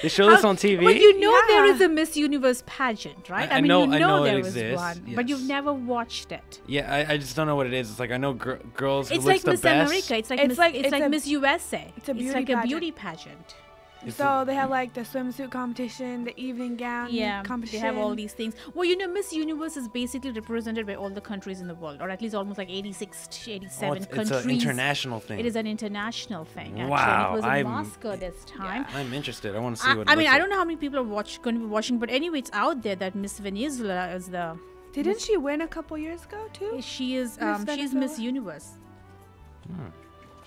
They show this on TV? But you know there Yeah. is a Miss Universe pageant, right? I mean, know- you I know know it there was exists, one, but you've yes. never watched it. Yeah, I just don't know what it is. It's like I know girls who It's looks like the Miss best. America. It's like It's Miss, like- it's it's like a- Miss USA. it's a beauty like a pageant. beauty pageant. So they have like the swimsuit competition, the evening gown Yeah, competition. they have all these things. Well, you know, Miss Universe is basically represented by all the countries in the world, or at least almost like 86 to 87 it's countries. an international thing. It is an international thing, actually. Wow, It was in I'm- Moscow this time. I'm interested. I want to see what. I it mean, looks I don't know how many people are going to be watching, but anyway, it's out there that Miss Venezuela is the. Didn't she win a couple years ago too? She is. Miss She's Miss Venezuela? Universe.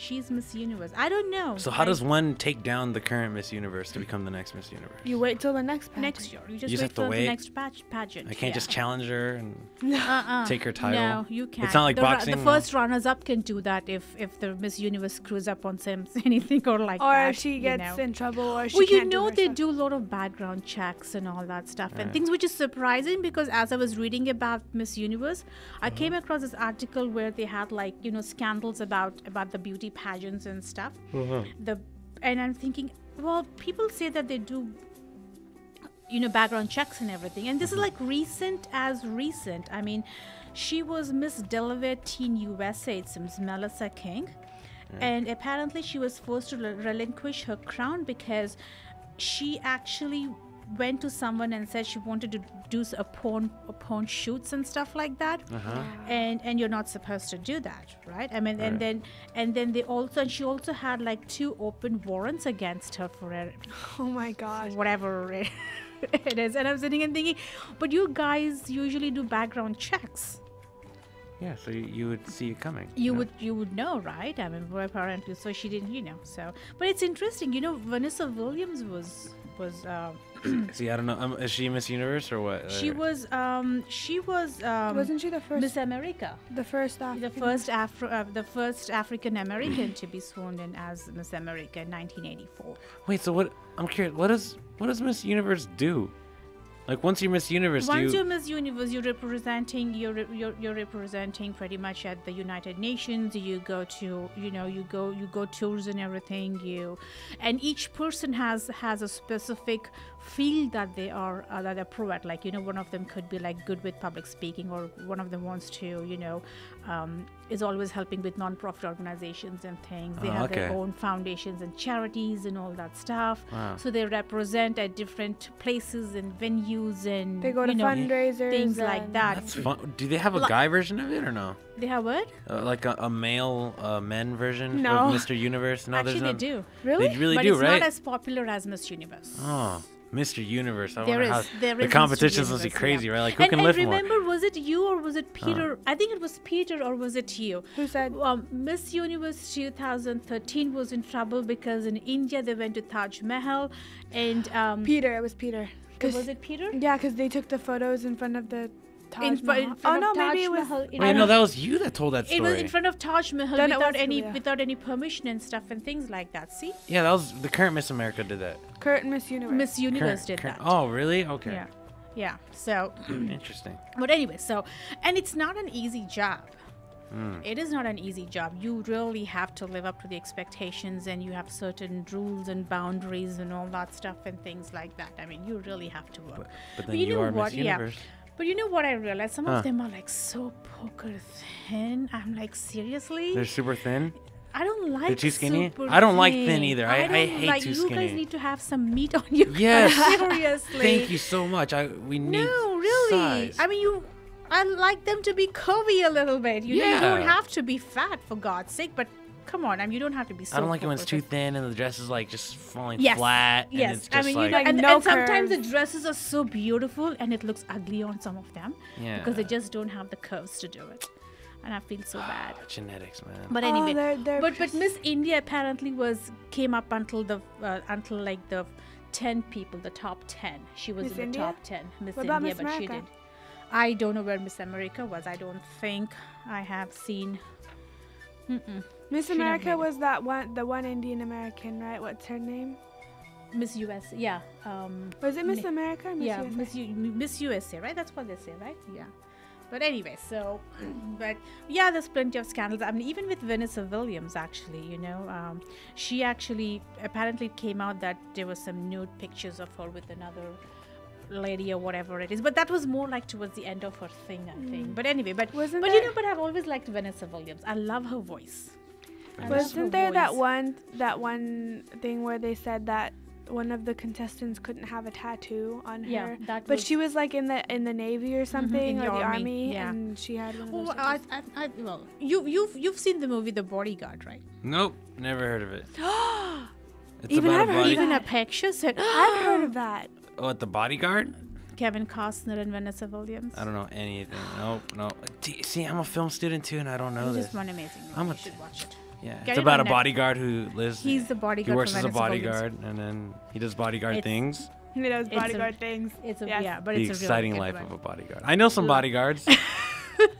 She's Miss Universe. I don't know. So how does one take down the current Miss Universe to become the next Miss Universe? You wait till the next pageant. next year? You just just wait have to for wait? the next pageant. I can't just challenge her and Uh-uh. take her title. No, you can't. It's not like boxing. The no? first runners-up can do that if the Miss Universe screws up on anything or like Or that. if she you gets know. in trouble, or she Well, you can't know do they her do a lot of background checks and all that stuff and Right. things, which is surprising because as I was reading about Miss Universe, I came across this article where they had like scandals about the beauty pageants and stuff. And I'm thinking, well, people say that they do background checks and everything, and this is like recent. I mean, she was Miss Delaware Teen USA, it seems, Melissa King. And apparently she was forced to relinquish her crown because she actually went to someone and said she wanted to do a porn shoots and stuff like that. And you're not supposed to do that, right? I mean, and then she also had like 2 open warrants against her for Oh my gosh. whatever it is. And I'm sitting and thinking, but you guys usually do background checks. Yeah, so you would see it coming. You would know, right? I mean, well, apparently, so she didn't, so. But it's interesting, Vanessa Williams was. See, I don't know. Is she Miss Universe or what? She was. Wasn't she the first? Miss America. The first The first African American to be sworn in as Miss America in 1984. Wait, so what? I'm curious. What does Miss Universe do? Like once you're Miss Universe, once you're Miss Universe, you're representing pretty much at the United Nations. You go to you go tours and everything. And each person has a specific field that they're pro at. Like one of them could be like good with public speaking, or one of them wants to is always helping with non-profit organizations and things. They have their own foundations and charities and all that stuff. Wow. So they represent at different places and venues and they go to fundraisers, things like that. That's fun. Do they have a guy version of it or no? They have what? Like a male men version No. of Mr. Universe? No, Actually, there's they no. do. Really? They really But do, it's right? not as popular as Miss Universe. Oh, Mr. Universe. I There wonder is- how there the is Mr. competitions must be Universe, crazy, yeah. right? Like who can and lift more? remember, was it you or was it Peter? I think it was Peter, or was it you? Who said? Miss Universe 2013 was in trouble because in India they went to Taj Mahal, and Peter. It was Peter. was it Peter? Yeah, because they took the photos in front of the Taj In Mahal. front Oh of no, Taj maybe it was. Mahal. Wait, no, that was you that told that story. It was in front of Taj Mahal Then it without was any Julia. without any permission and stuff and things like that. See, Yeah, that was the current Miss America did that. Kurt and Miss Universe. Miss Universe did Current- that. Oh, really? Okay. Yeah, yeah. So, Interesting. but anyway, and it's not an easy job. It is not an easy job. You really have to live up to the expectations, and you have certain rules and boundaries and all that stuff and things like that. I mean, you really have to work. But then you you know are what? Miss Universe. But you know what I realized? Some of them are like so poker thin. I'm like, seriously? They're super thin. I don't like They're too skinny? super I don't like thin. thin either. I don't hate like, too you guys skinny. need to have some meat on you. Yes. Seriously. Thank you so much. We need No, really. size. I mean, I like them to be curvy a little bit. You know, you don't Yeah. have to be fat, for God's sake. But come on, I mean, you don't have to be so I don't like it when it's too poker thin and the dress is like just falling Yes. flat. And Yes, it's just I mean, like, Like and no sometimes the curves. dresses are so beautiful and it looks ugly on some of them because they Yeah. just don't have the curves to do it, and I feel so bad. genetics, man. But Oh, anyway, they're but Miss India apparently came up until like the 10 people, the top 10. She was Miss in the India? top 10. Miss What India, about Miss but she America? did. I don't know where Miss America was. I don't think I have seen. Miss She never America made it. was the one Indian American, right? What's her name? Miss US, yeah. Was it Miss Mi- America? Or Miss yeah, USA? Miss USA, right? That's what they say, right? Yeah. But anyway, but yeah, there's plenty of scandals. I mean, even with Vanessa Williams, actually, she actually apparently it came out that there was some nude pictures of her with another lady or whatever it is. But that was more like towards the end of her thing, I think. But anyway, but Wasn't but there- but I've always liked Vanessa Williams. I love her voice. I love her Wasn't there that voice. one thing where they said that one of the contestants couldn't have a tattoo on Yeah, her? that but was- she was like in the Navy or something, in or the the army, army, yeah. and she had one of those. Oh, tattoos. well, you've seen the movie The Bodyguard, right? Nope, never heard of it. It's Even about I've a heard body. of Even a picture said, I've heard of that. Oh, The Bodyguard? Kevin Costner and Vanessa Williams. I don't know anything. Nope, no. See, I'm a film student too, and I don't know It's this. just one amazing movie. I'm You a- should watch it. Yeah, Get it's it about on a bodyguard who lives. He's the bodyguard. He works from as a Venice Golden. bodyguard, and then he does bodyguard It's- things. He does It's bodyguard things. It's a Yes. but The it's a really exciting good life one. of a bodyguard. I know some bodyguards,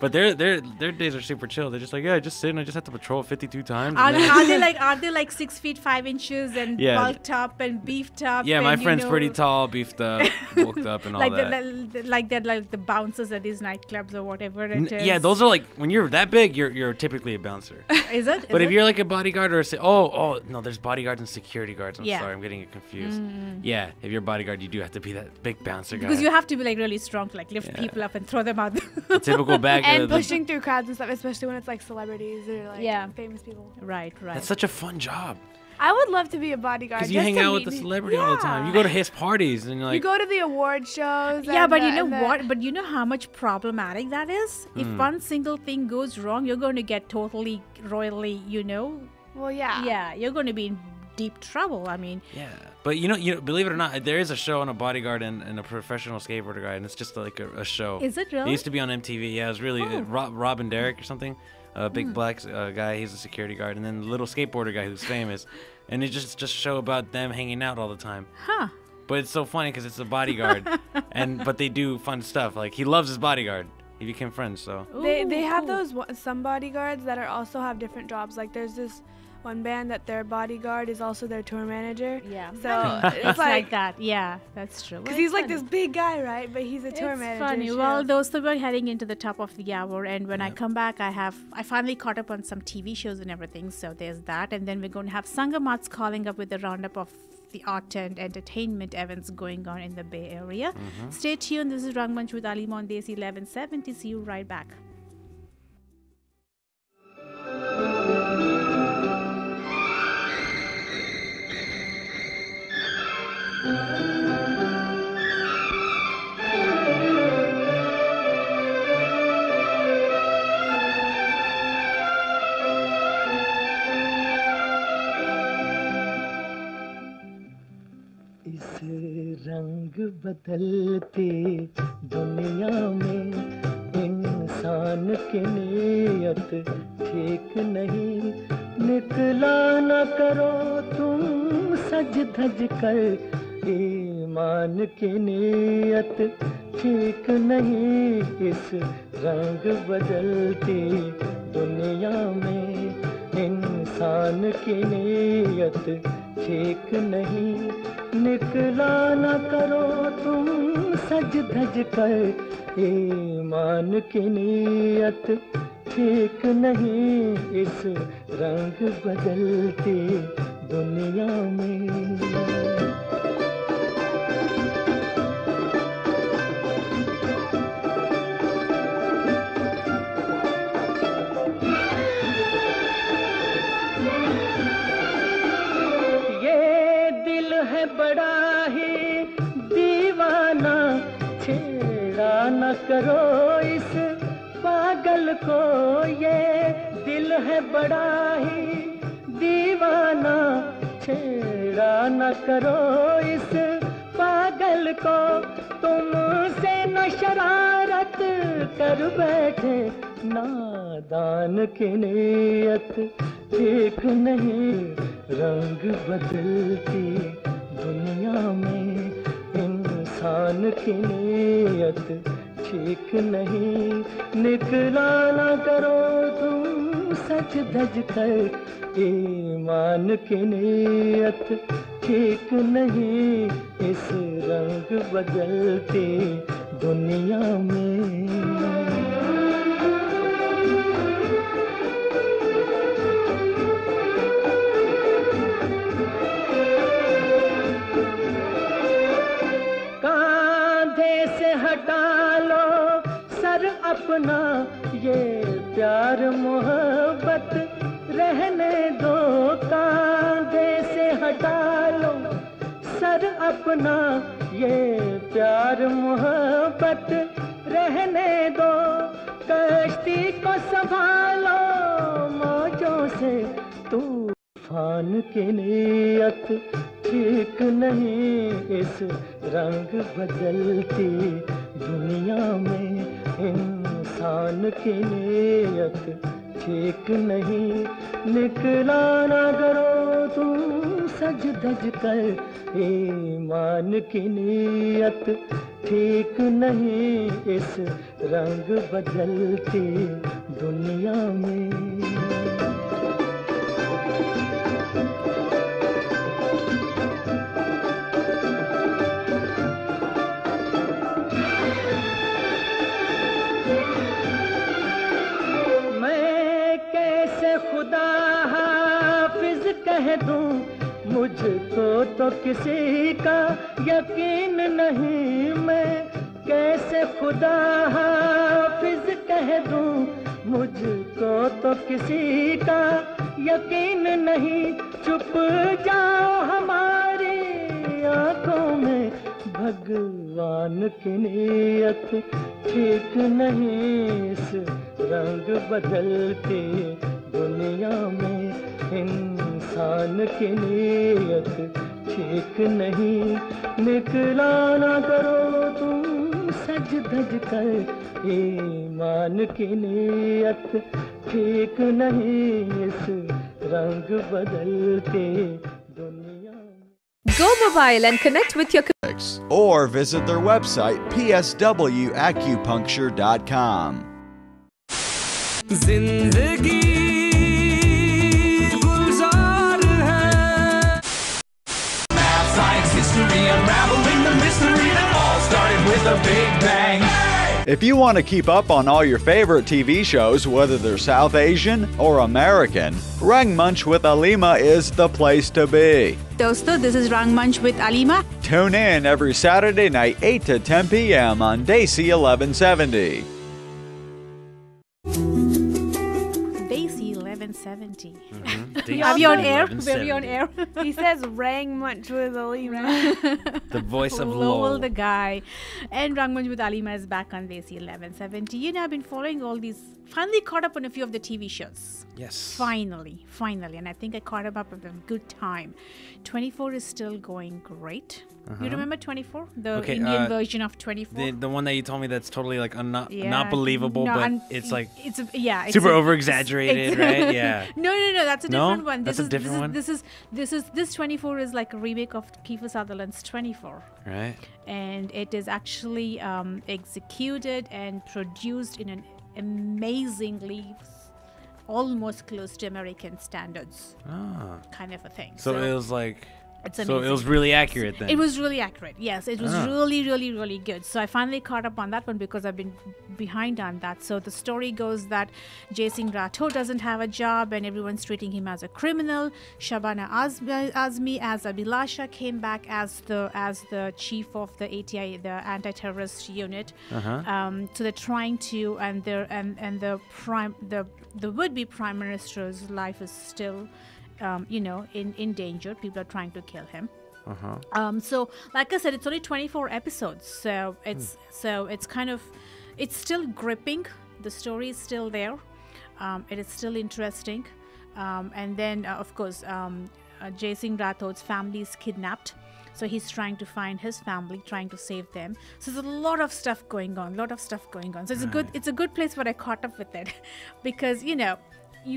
but their days are super chill. They're just like, yeah, I just sit and I just have to patrol 52 times. Are, and then- are they like 6 feet 5 inches and Yeah. bulked up and beefed up? yeah, and, my you friend's know, pretty tall, beefed up, bulked up, and all like that. like the bouncers at these nightclubs or whatever it is. Yeah, those are like when you're that big, you're typically a bouncer. Is it? But Is if it? you're like a bodyguard or oh no, there's bodyguards and security guards. I'm Yeah. sorry, I'm getting it confused. Yeah, if you're a bodyguard, you do have to be that big bouncer guy. Because you have to be like really strong to like lift Yeah. people up and throw them out. The typical bag. And the- pushing through crowds and stuff, especially when it's like celebrities or like Yeah. famous people. right. That's such a fun job I would love to be a bodyguard. because you just hang to out with the meet- celebrity all the time. You go to his parties and you're like, you go to the award shows. Yeah, and but the- you know and the- what? But you know how much problematic that is? If one single thing goes wrong, you're going to get totally royally, Well, yeah. Yeah, you're going to be in deep trouble. I mean, yeah. But you know, believe it or not, there is a show on a bodyguard and a professional skateboarder guy, and it's just like a show. is it It really? used to be on MTV. Yeah, it was really Rob and Derek or something. A big black guy. He's a security guard, and then the little skateboarder guy who's famous, and it's just a show about them hanging out all the time. Huh. But it's so funny because it's a bodyguard, but they do fun stuff. Like he loves his bodyguard. He became friends. So They Ooh, have cool. those some bodyguards that are also have different jobs. Like there's this one band that their bodyguard is also their tour manager. Yeah. So It's it's like that. Yeah, that's true. because Well, he's like it's this big guy, right? But he's a tour It's manager. funny. so- Well, those we're heading into the top of the hour, and when I come back, I finally caught up on some TV shows and everything. So there's that, and then we're going to have Sangamat's calling up with a roundup of the art and entertainment events going on in the Bay Area. Stay tuned. This is Rangmunch with Alima on Desi 1170. See you right back. इस रंग बदलती दुनिया में इंसान की नीयत ठीक नहीं निकला न करो तुम सज धज कर ईमान की नीयत ठीक नहीं इस रंग बदलती दुनिया में इंसान की नीयत ठीक नहीं निकला न करो तुम सज धज कर ईमान की नीयत ठीक नहीं इस रंग बदलती दुनिया में है बड़ा ही दीवाना छेड़ा न करो इस पागल को ये दिल है बड़ा ही दीवाना छेड़ा न करो इस पागल को तुमसे न शरारत कर बैठे नादान की नीयत ठीक नहीं रंग बदलती दुनिया में इंसान की नीयत ठीक नहीं निकला न करो तुम सच धज कर ईमान की नीयत ठीक नहीं इस रंग बदलती दुनिया में हटा लो सर अपना ये प्यार मोहब्बत रहने दो कांधे से हटा लो सर अपना ये प्यार मोहब्बत रहने दो कश्ती को संभालो मौजों से तूफान की नीयत ठीक नहीं इस रंग बदलती दुनिया में इंसान की नीयत ठीक नहीं निकला ना करो तुम सज धज कर ईमान की नीयत ठीक नहीं इस रंग बदलती दुनिया में खुदा हाफिज कह दूं मुझको तो किसी का यकीन नहीं मैं कैसे खुदा हाफिज कह दूं मुझको तो किसी का यकीन नहीं चुप जाओ हमारी आंखों में भगवान की नीयत ठीक नहीं इस रंग बदलती दुनिया में इंसान की नीयत ठीक नहीं निकला ना करो तुम सज धज कर ईमान की नीयत ठीक नहीं इस रंग बदलते दुनिया में Go mobile and connect with your or visit their website pswacupuncture.com. जिंदगी गुलजार है Math, science, history, unraveling the mystery that all started with a big bang. If you want to keep up on all your favorite TV shows, whether they're South Asian or American, Rangmunch with Alima is the place to be. Dosto, this is Rangmunch with Alima. Tune in every Saturday night, 8 to 10 p.m. on Desi 1170. Desi 1170. Mm-hmm. Are we on air? Were we on air? He says Rangmunch with Alima. The voice of Lowell Lowell. the guy. And Rangmunch with Alima is back on Desi 1170. You know, I've been following all these, finally caught up on a few of the TV shows. Yes. Finally. And I think I caught up at a good time. 24 is still going great. You remember 24? The Indian version of 24? The one that you told me that's totally like not believable, No, but it's like it's super over exaggerated, right? Yeah. No, that's a different one. That's a different one? This 24 is like a remake of Kiefer Sutherland's 24. Right. And it is actually executed and produced in an amazingly almost close to American standards kind of a thing. So it was like it's so amazing. it was really accurate then. It was really accurate. Yes, it was really good. So I finally caught up on that one because I've been behind on that. So the story goes that Jai Singh Rathore doesn't have a job and everyone's treating him as a criminal. Shabana Azmi as Abhilasha came back as the chief of the ATI, the anti-terrorist unit. So they're trying to, and the would-be prime minister's life is still in danger. People are trying to kill him. So like I said, it's only 24 episodes, so it's kind of, it's still gripping. The story is still there. It is still interesting. And then of course Jai Singh Rathore's family is kidnapped, so he's trying to find his family, trying to save them. So there's a lot of stuff going on. So it's a good place where I caught up with it because you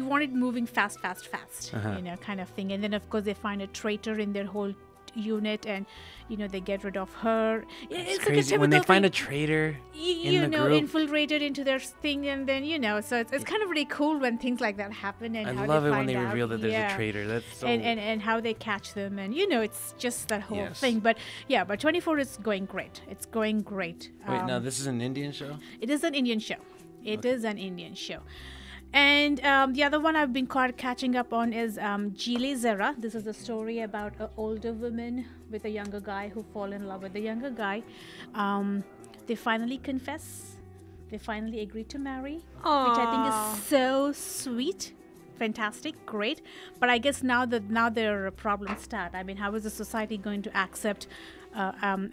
want it moving fast, kind of thing. And then, of course, they find a traitor in their whole unit and, they get rid of her. It's crazy. Like when they find a traitor in the group. infiltrated into their thing and then, so it's kind of really cool when things like that happen. And I how love they it find when they out. reveal that there's a traitor. That's so... And how they catch them and, it's just that whole thing. But 24 is going great. It's going great. Wait, now this is an Indian show? It is an Indian show. It is an Indian show. And the other one I've been catching up on is Jile Zara. This is a story about an older woman with a younger guy who fall in love with the younger guy. They finally confess. They finally agree to marry, which I think is so sweet. Fantastic, great. But I guess now their problems start. I mean, how is the society going to accept an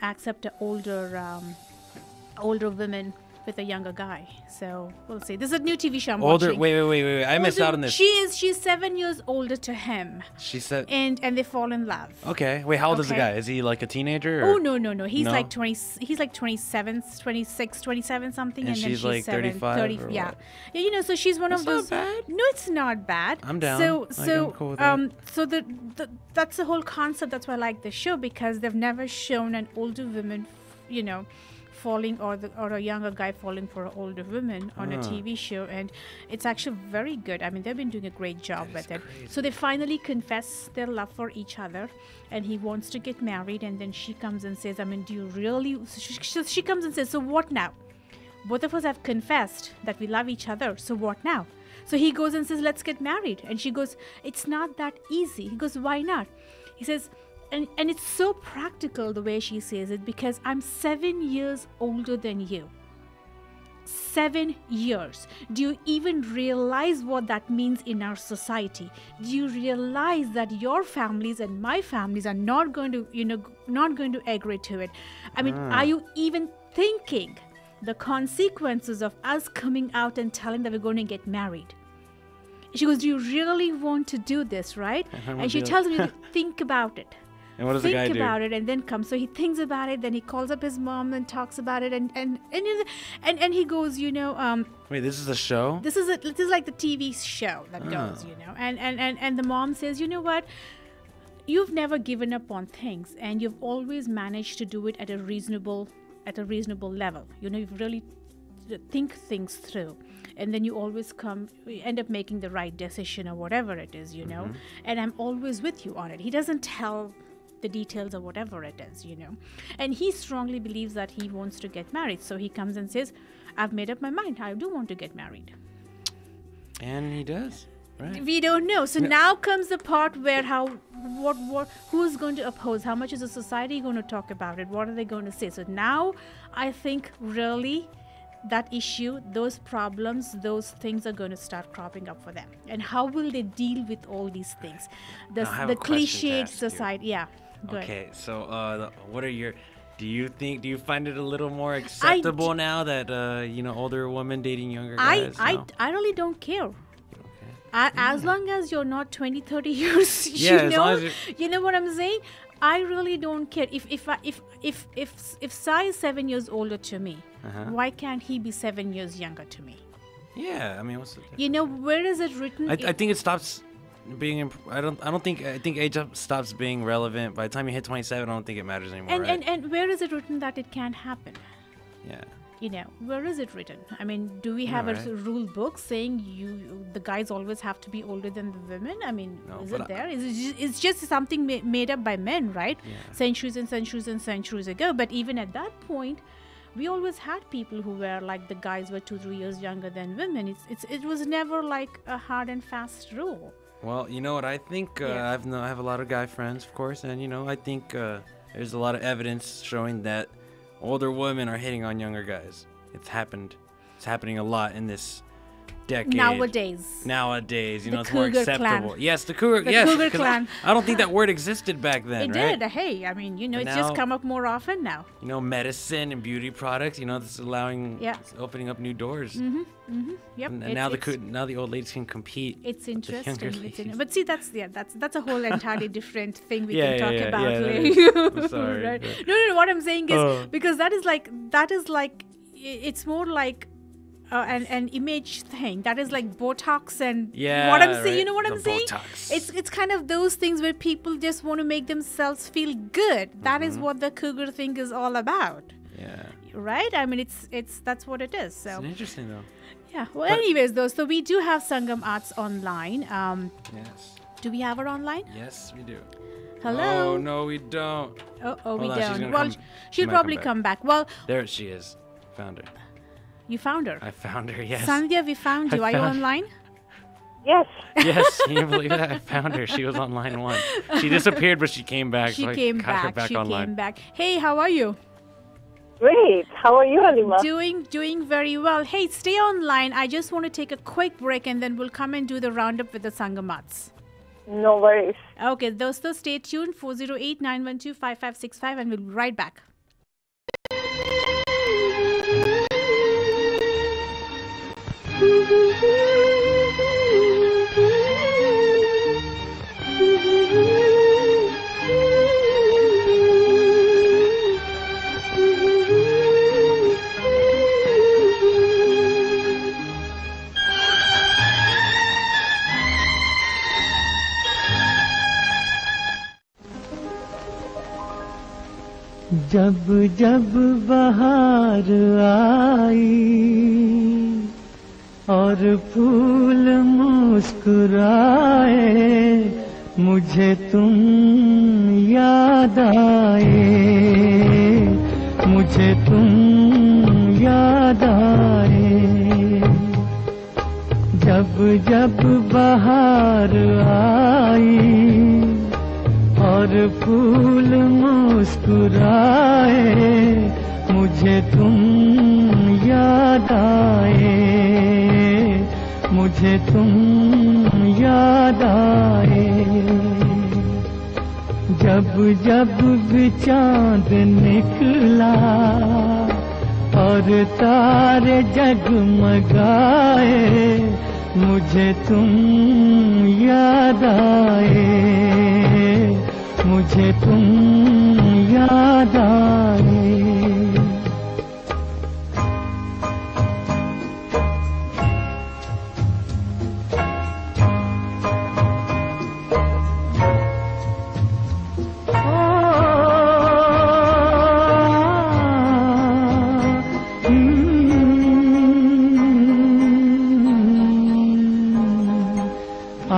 older woman with a younger guy. So we'll see. This is a new TV show I'm Older. watching. Wait. I missed out on this. She's 7 years older to him. She said. And they fall in love. Okay. Wait, how old is the Okay. guy? Is he like a teenager? Oh Or? no. He's No? like 20. He's like 27, 26, 27 something, And and then she's like 35 30. or Yeah. what? Yeah. You know, so she's one That's of those. not bad. No, it's not bad. I'm down. So Like, I'm cool with that. so that's the whole concept. That's why I like the show, because they've never shown an older woman, you know, falling or a younger guy falling for an older woman on a TV show, and it's actually very good. I mean, they've been doing a great job with it. So they finally confess their love for each other, and he wants to get married, and then she comes and says, I mean, do you really? So she comes and says, so what now? Both of us have confessed that we love each other, so what now? So he goes and says, let's get married. And she goes, it's not that easy. He goes, why not? He says, and it's so practical the way she says it, because I'm 7 years older than you. 7 years. Do you even realize what that means in our society? Do you realize that your families and my families are not going to, not going to agree to it? I mean, are you even thinking the consequences of us coming out and telling that we're going to get married? She goes, do you really want to do this, right? And she tells me to think about it. And what does the guy do? Think about it and then come. So he thinks about it, then he calls up his mom and talks about it, and he goes, Wait, this is a show? this is like the TV show that goes, and the mom says, you know what? You've never given up on things, and you've always managed to do it at a reasonable level. You've really think things through, and then you always end up making the right decision or whatever it is, and I'm always with you on it. He doesn't tell the details or whatever it is, and he strongly believes that he wants to get married. So he comes and says, I've made up my mind, I do want to get married. And he does, right? We don't know. So now comes the part where who's going to oppose? How much is the society going to talk about it? What are they going to say? So now I think really that issue, those problems, those things are going to start cropping up for them. And how will they deal with all these things? I have The a question to cliched ask you. society. Yeah. Go ahead. Okay, so what are your... Do you find it a little more acceptable now that, older women dating younger guys? I really don't care. Okay. As long as you're not 20, 30 years, as long as you know what I'm saying? I really don't care. If Sai is 7 years older to me, why can't he be 7 years younger to me? Yeah, I mean, what's the difference? Where is it written? I think it stops being. I think age stops being relevant by the time you hit 27. I don't think it matters anymore. And where is it written that it can't happen? Yeah. Where is it written? I mean, do we have a rule book saying the guys always have to be older than the women? I mean, is it there? It's just something made up by men, right? Yeah. Centuries and centuries and centuries ago. But even at that point, we always had people who were like, the guys were 2-3 years younger than women. It was never like a hard and fast rule. Well, you know what I think? I have a lot of guy friends, of course, and I think there's a lot of evidence showing that older women are hitting on younger guys. It's happening a lot in this decade. Nowadays, it's more acceptable. Clan. Yes, the Cougar. The yes, Cougar clan. I don't think that word existed back then. It right? did. Hey, I mean, it's now, just come up more often now. Medicine and beauty products. This is allowing, it's opening up new doors. Yep. And now the old ladies can compete. It's with the younger interesting. ladies. But see, that's a whole entirely different thing we can talk about later. I'm sorry. Right? No. What I'm saying is because that is like it's more like an image thing. That is like Botox and what I'm saying. Right. You know what The I'm saying? Botox. It's kind of those things where people just want to make themselves feel good. That is what the cougar thing is all about. Yeah. Right? I mean, that's what it is. So It's interesting though. yeah. Well, anyways, though, so we do have Sangam Arts online. Yes. Do we have her online? Yes, we do. Hello. Oh no, we don't. Oh, we Hold on, she's don't. gonna Well, come- she'll might probably come back. come back. Well, There she is. Found her. you found her. I found her. Yes. Sandhya, we found you. I Are you found- online? Yes. Yes. Can you believe that? I found her. She was on line 1. She disappeared, but she came back. She so I came got her back. back She online. came back. Hey, how are you? Great. How are you, Alima? Doing very well. Hey, stay online. I just want to take a quick break and then we'll come and do the roundup with the Sangamats. No worries. Okay, those stay tuned. 408-912-5565 and we'll be right back. जब जब बहार आई और फूल मुस्कुराए, मुझे तुम याद आए, मुझे तुम याद आए। जब जब बहार आई और फूल मुस्कुराए, मुझे तुम याद आए, मुझे तुम याद आए। जब जब भी चांद निकला और तारे जगमगाए, मुझे तुम याद आए, मुझे तुम याद आए।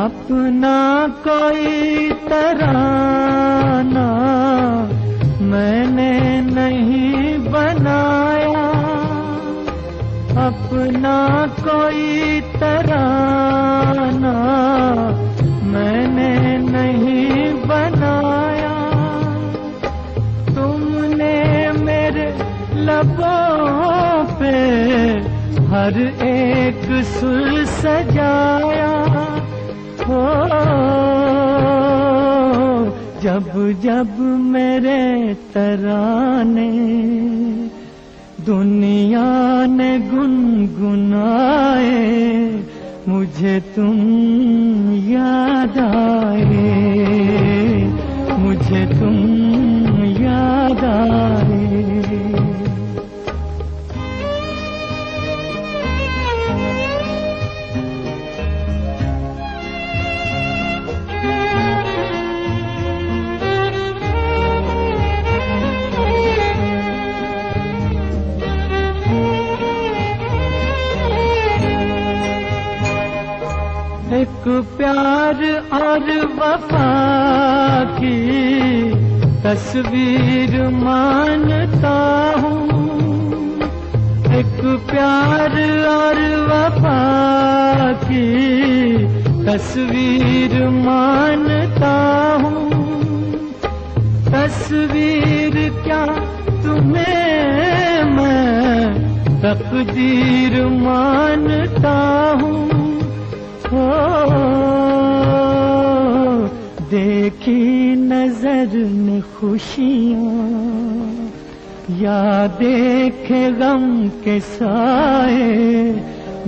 अपना कोई तराना मैंने नहीं बनाया, अपना कोई तराना मैंने नहीं बनाया। तुमने मेरे लबों पे हर एक सुर सजाया। हो जब जब मेरे तराने दुनिया ने गुनगुनाए, मुझे तुम याद आए, मुझे तुम याद आए। एक प्यार और वफा की तस्वीर मानता हूँ, एक प्यार और वफा की तस्वीर मानता हूँ। तस्वीर क्या तुम्हें मैं तकदीर मानता हूँ। हो देखी नजर ने खुशियाँ या देखे गम के साए,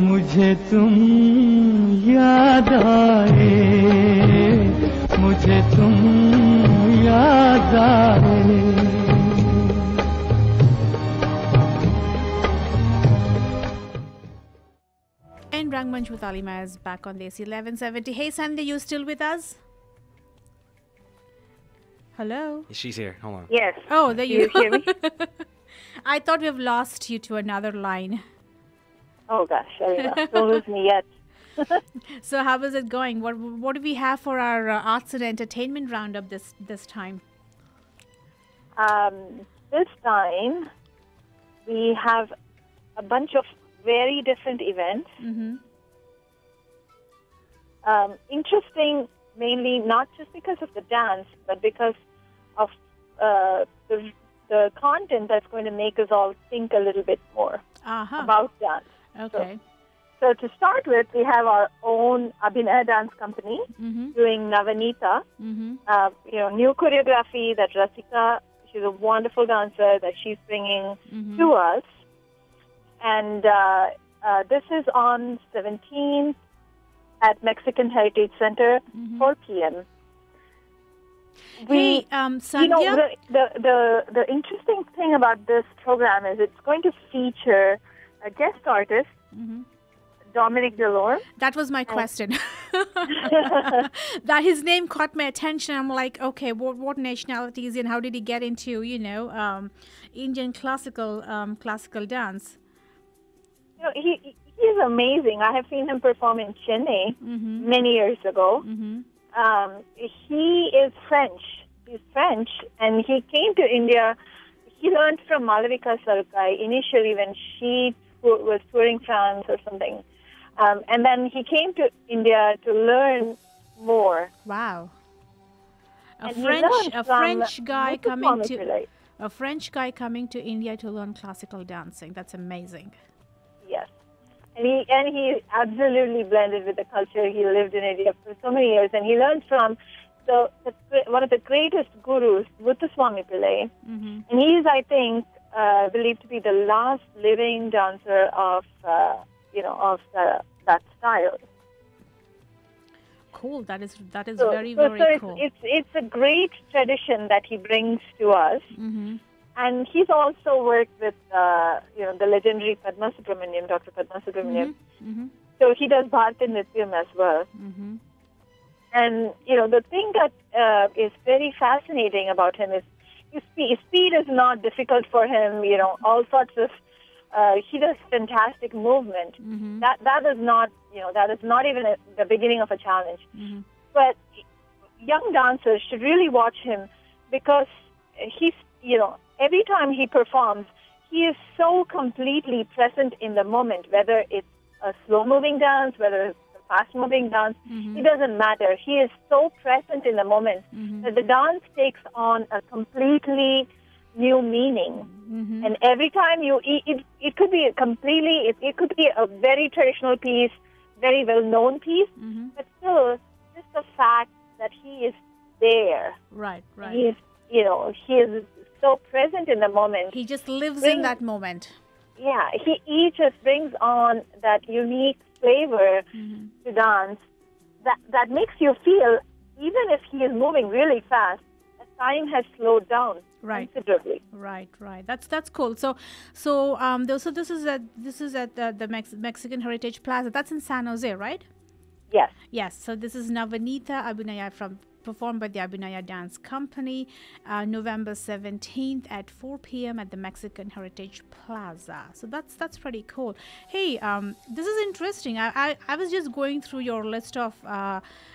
मुझे तुम याद आए, मुझे तुम याद आए। And Rangmunch with Alima is back on Desi 1170. Hey Sandy, you still with us? Hello? She's here. Hold on. Yes. Oh, there you hear me? I thought we've lost you to another line. Oh gosh, don't lose me yet. So how is it going? What do we have for our arts and entertainment roundup this time? This time we have a bunch of very different events. Mm-hmm. Interesting, mainly not just because of the dance, but because of the content that's going to make us all think a little bit more about dance. Okay. So to start with, we have our own Abhinay dance company doing Navanita. New choreography that Rasika, she's a wonderful dancer that she's bringing to us. And this is on 17th at Mexican Heritage Center, 4 p.m. Hey, Sandhya? The interesting thing about this program is it's going to feature a guest artist, Dominic Delorme. That was my question. That his name caught my attention. I'm like, okay, what nationality is he and how did he get into, Indian classical dance? He's amazing. I have seen him perform in Chennai many years ago. He is French. He's French, and he came to India. He learned from Malavika Sarkai initially when she was touring France or something. And then he came to India to learn more. Wow. A And French guy coming to Pillai. a French guy coming to India to learn classical dancing. That's amazing. Yes. And he absolutely blended with the culture. He lived in India for so many years, and he learned from one of the greatest gurus, Muthuswami Pillai. And he is, I think, believed to be the last living dancer of that style. Cool. That is very cool. It's a great tradition that he brings to us. And he's also worked with the legendary Padma Subramaniam, Dr. Padma Subramaniam. So he does Bharatanatyam as well. And the thing that is very fascinating about him is speed is not difficult for him. All sorts of he does fantastic movement. That is not even the beginning of a challenge. But young dancers should really watch him because he's every time he performs, he is so completely present in the moment, whether it's a slow-moving dance, whether it's a fast-moving dance, it doesn't matter. He is so present in the moment that the dance takes on a completely new meaning. And every time it could be it could be a very traditional piece, very well-known piece, but still, just the fact that he is there. Right. He is, he is so present in the moment. He just lives in that moment. Yeah, he just brings on that unique flavor to dance that makes you feel, even if he is moving really fast, the time has slowed down considerably. Right. That's cool. So this is at the Mexican Heritage Plaza. That's in San Jose, right? Yes. Yes. So this is Navanita Abhinaya performed by the Abhinaya Dance Company, November 17th at 4 p.m. at the Mexican Heritage Plaza. So that's pretty cool. Hey, this is interesting. I was just going through your list of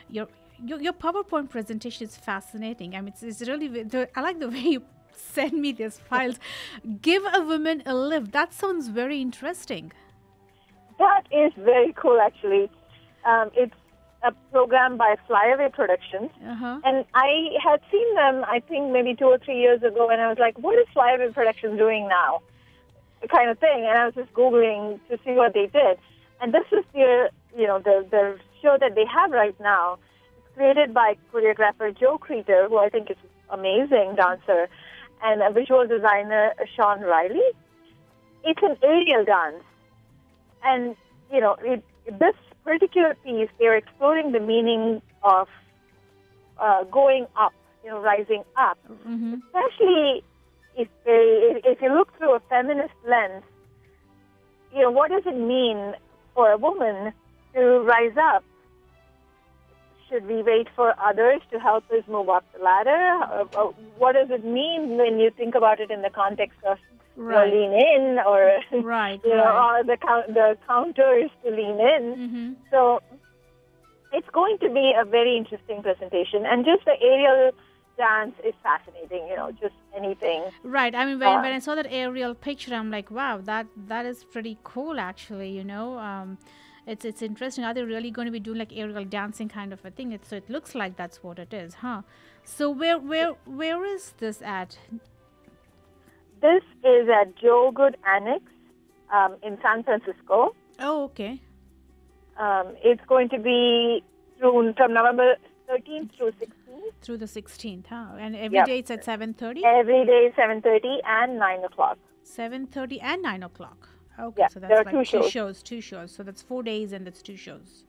your PowerPoint presentation is fascinating. I mean, it's really. I like the way you send me these files. Give a woman a lift. That sounds very interesting. That is very cool, actually. It's a program by Flyaway Productions. And I had seen them, I think, maybe 2 or 3 years ago, and I was like, what is Flyaway Productions doing now? Kind of thing. And I was just Googling to see what they did. And this is the show that they have right now. It's created by choreographer Joe Creter, who I think is an amazing dancer, and a visual designer, Sean Riley. It's an aerial dance. And, this particular piece, they're exploring the meaning of going up, rising up. Especially if you look through a feminist lens, what does it mean for a woman to rise up? Should we wait for others to help us move up the ladder? What does it mean when you think about it in the context of lean in, or or the counters to lean in? So it's going to be a very interesting presentation, and just the aerial dance is fascinating. Just anything. Right. I mean, when I saw that aerial picture, I'm like, wow, that is pretty cool, actually. It's interesting. Are they really going to be doing like aerial dancing kind of a thing? So it looks like that's what it is, huh? So where is this at? This is at Joe Good Annex in San Francisco. Oh, okay. It's going to be from November 13th through 16th. Through the 16th, huh? And every day it's at 7:30? Every day 7:30 and 9 o'clock. 7:30 and 9 o'clock. Okay, so that's there are like two shows. So that's 4 days and that's 2 shows.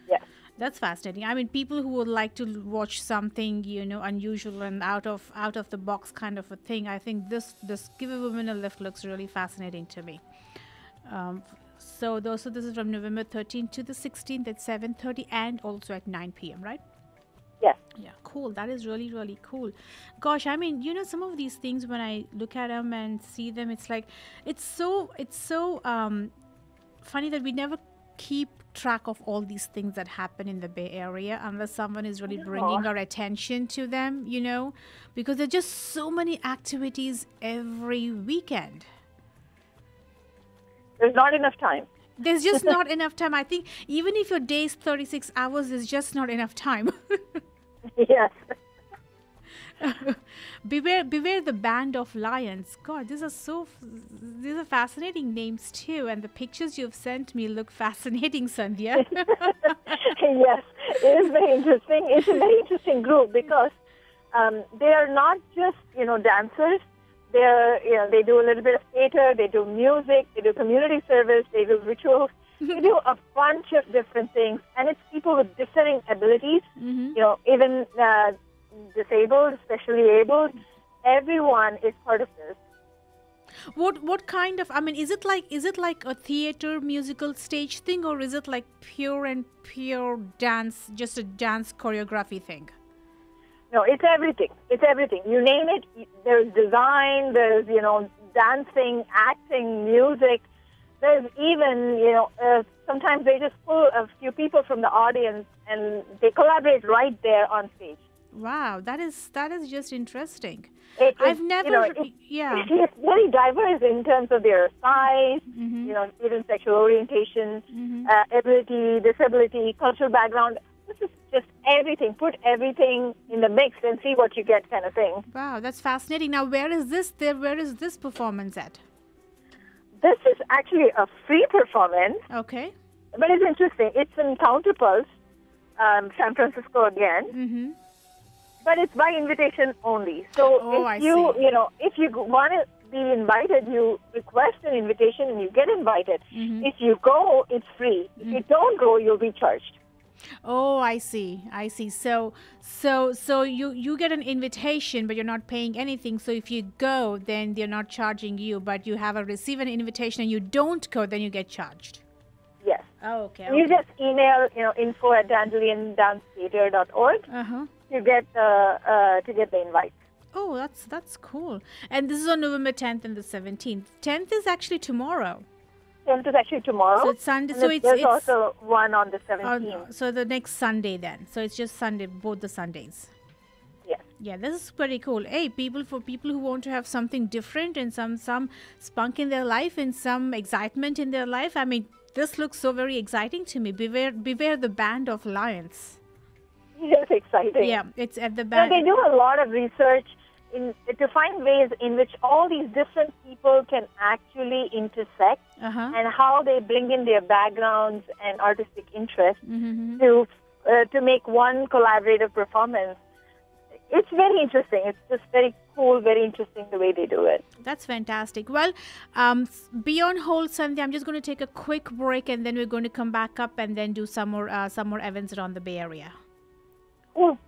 Yes. That's fascinating. I mean, people who would like to watch something, unusual and out of the box kind of a thing, I think this Give a Woman a Lift looks really fascinating to me. So this is from November 13th to the 16th at 7:30 and also at 9 p.m., right? Yes. Yeah, cool. That is really, really cool. Gosh, I mean, some of these things, when I look at them and see them, it's like, it's so funny that we never keep track of all these things that happen in the Bay Area unless someone is really bringing our attention to them, because there are just so many activities every weekend. There's not enough time. There's just not enough time. I think even if your day is 36 hours, there's just not enough time. Yes. Beware the band of lions. God, these are fascinating names too, and the pictures you've sent me look fascinating, Sandhya. Yes, it is very interesting. It's a very interesting group because they are not just dancers. They do a little bit of theater, they do music, they do community service, they do rituals. They do a bunch of different things, and it's people with differing abilities. Even disabled, especially abled. Everyone is part of this. What kind of? I mean, is it like a theater musical stage thing, or is it like pure dance, just a dance choreography thing? No, it's everything. It's everything. You name it. There's design. There's dancing, acting, music. There's even sometimes they just pull a few people from the audience and they collaborate right there on stage. Wow, that is just interesting. It's very diverse in terms of their size, even sexual orientation, ability, disability, cultural background. This is just everything. Put everything in the mix and see what you get, kind of thing. Wow, that's fascinating. Now, where is this performance at? This is actually a free performance. Okay. But it's interesting. It's in Counterpulse, San Francisco again. But it's by invitation only. So if you want to be invited, you request an invitation and you get invited. If you go, it's free. If you don't go, you'll be charged. Oh, I see. So you get an invitation, but you're not paying anything. So if you go, then they're not charging you. But you receive an invitation and you don't go, then you get charged. Yes. Oh, okay. You just email info@dandelion.dancetheater.org to get the invite. Oh, that's cool. And this is on November 10th and the 17th. 10th is actually tomorrow. 10th is actually tomorrow. So it's Sunday. So there's also one on the 17th. So the next Sunday then. So it's just Sunday, both the Sundays. Yes. Yeah, this is pretty cool. Hey, for people who want to have something different and some spunk in their life and some excitement in their life. I mean, this looks so very exciting to me. Beware the band of lions. It's exciting. Yeah, it's at the band. They do a lot of research to find ways in which all these different people can actually intersect and how they bring in their backgrounds and artistic interests to make one collaborative performance. It's very interesting. It's just very cool, very interesting the way they do it. That's fantastic. Well, be on hold, Sandhya. I'm just going to take a quick break and then we're going to come back up and then do some more events around the Bay Area. Cool.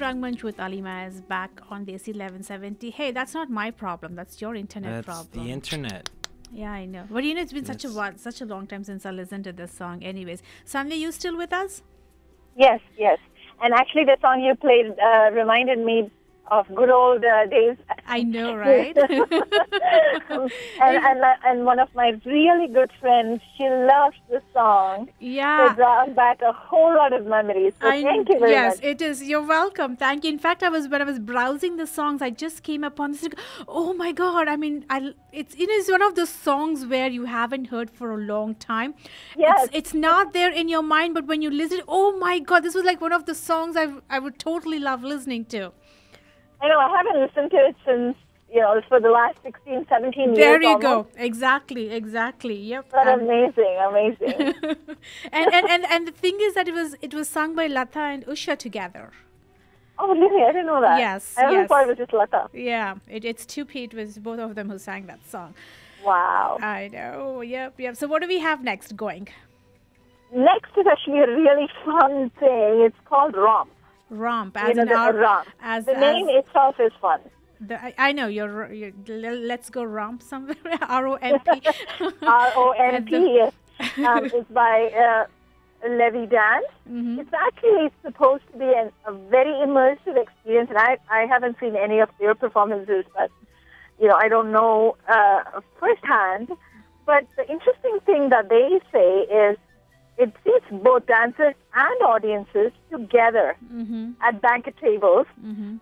Rangmunch with Alima is back on Desi 1170. Hey, that's not my problem. That's your internet That's problem. the internet. Yeah, I know. But it's been such a long time since I listened to this song. Anyways, Sandhya, you still with us? Yes, yes. And actually, the song you played reminded me of good old days. I know, right? and one of my really good friends, she loves the song. Yeah. So it brought back a whole lot of memories. So thank you very much. Yes, it is. You're welcome. Thank you. In fact, when I was browsing the songs, I just came upon this. Oh my God! I mean, it's one of those songs where you haven't heard for a long time. Yes. It's not there in your mind, but when you listen, oh my God, this was like one of the songs I would totally love listening to. I know, I haven't listened to it since, for the last 16, 17 years. There you almost. go. Exactly. Yep. But amazing. and the thing is that it was sung by Lata and Usha together. Oh, really? I didn't know that. Yes. I always thought it was just Lata. Yeah, it's two Pete. It was both of them who sang that song. Wow. I know. Yep. So what do we have next going? Next is actually a really fun thing. It's called Romp. Romp, as romp. The name itself is fun. I know you're let's go romp somewhere. R-O-M-P. R-O-M-P. Yes. It's by Levy Dan. Mm-hmm. It's actually supposed to be a very immersive experience, and I haven't seen any of their performances, but I don't know firsthand. But the interesting thing that they say is, it seats both dancers and audiences together at banquet tables. Mm-hmm.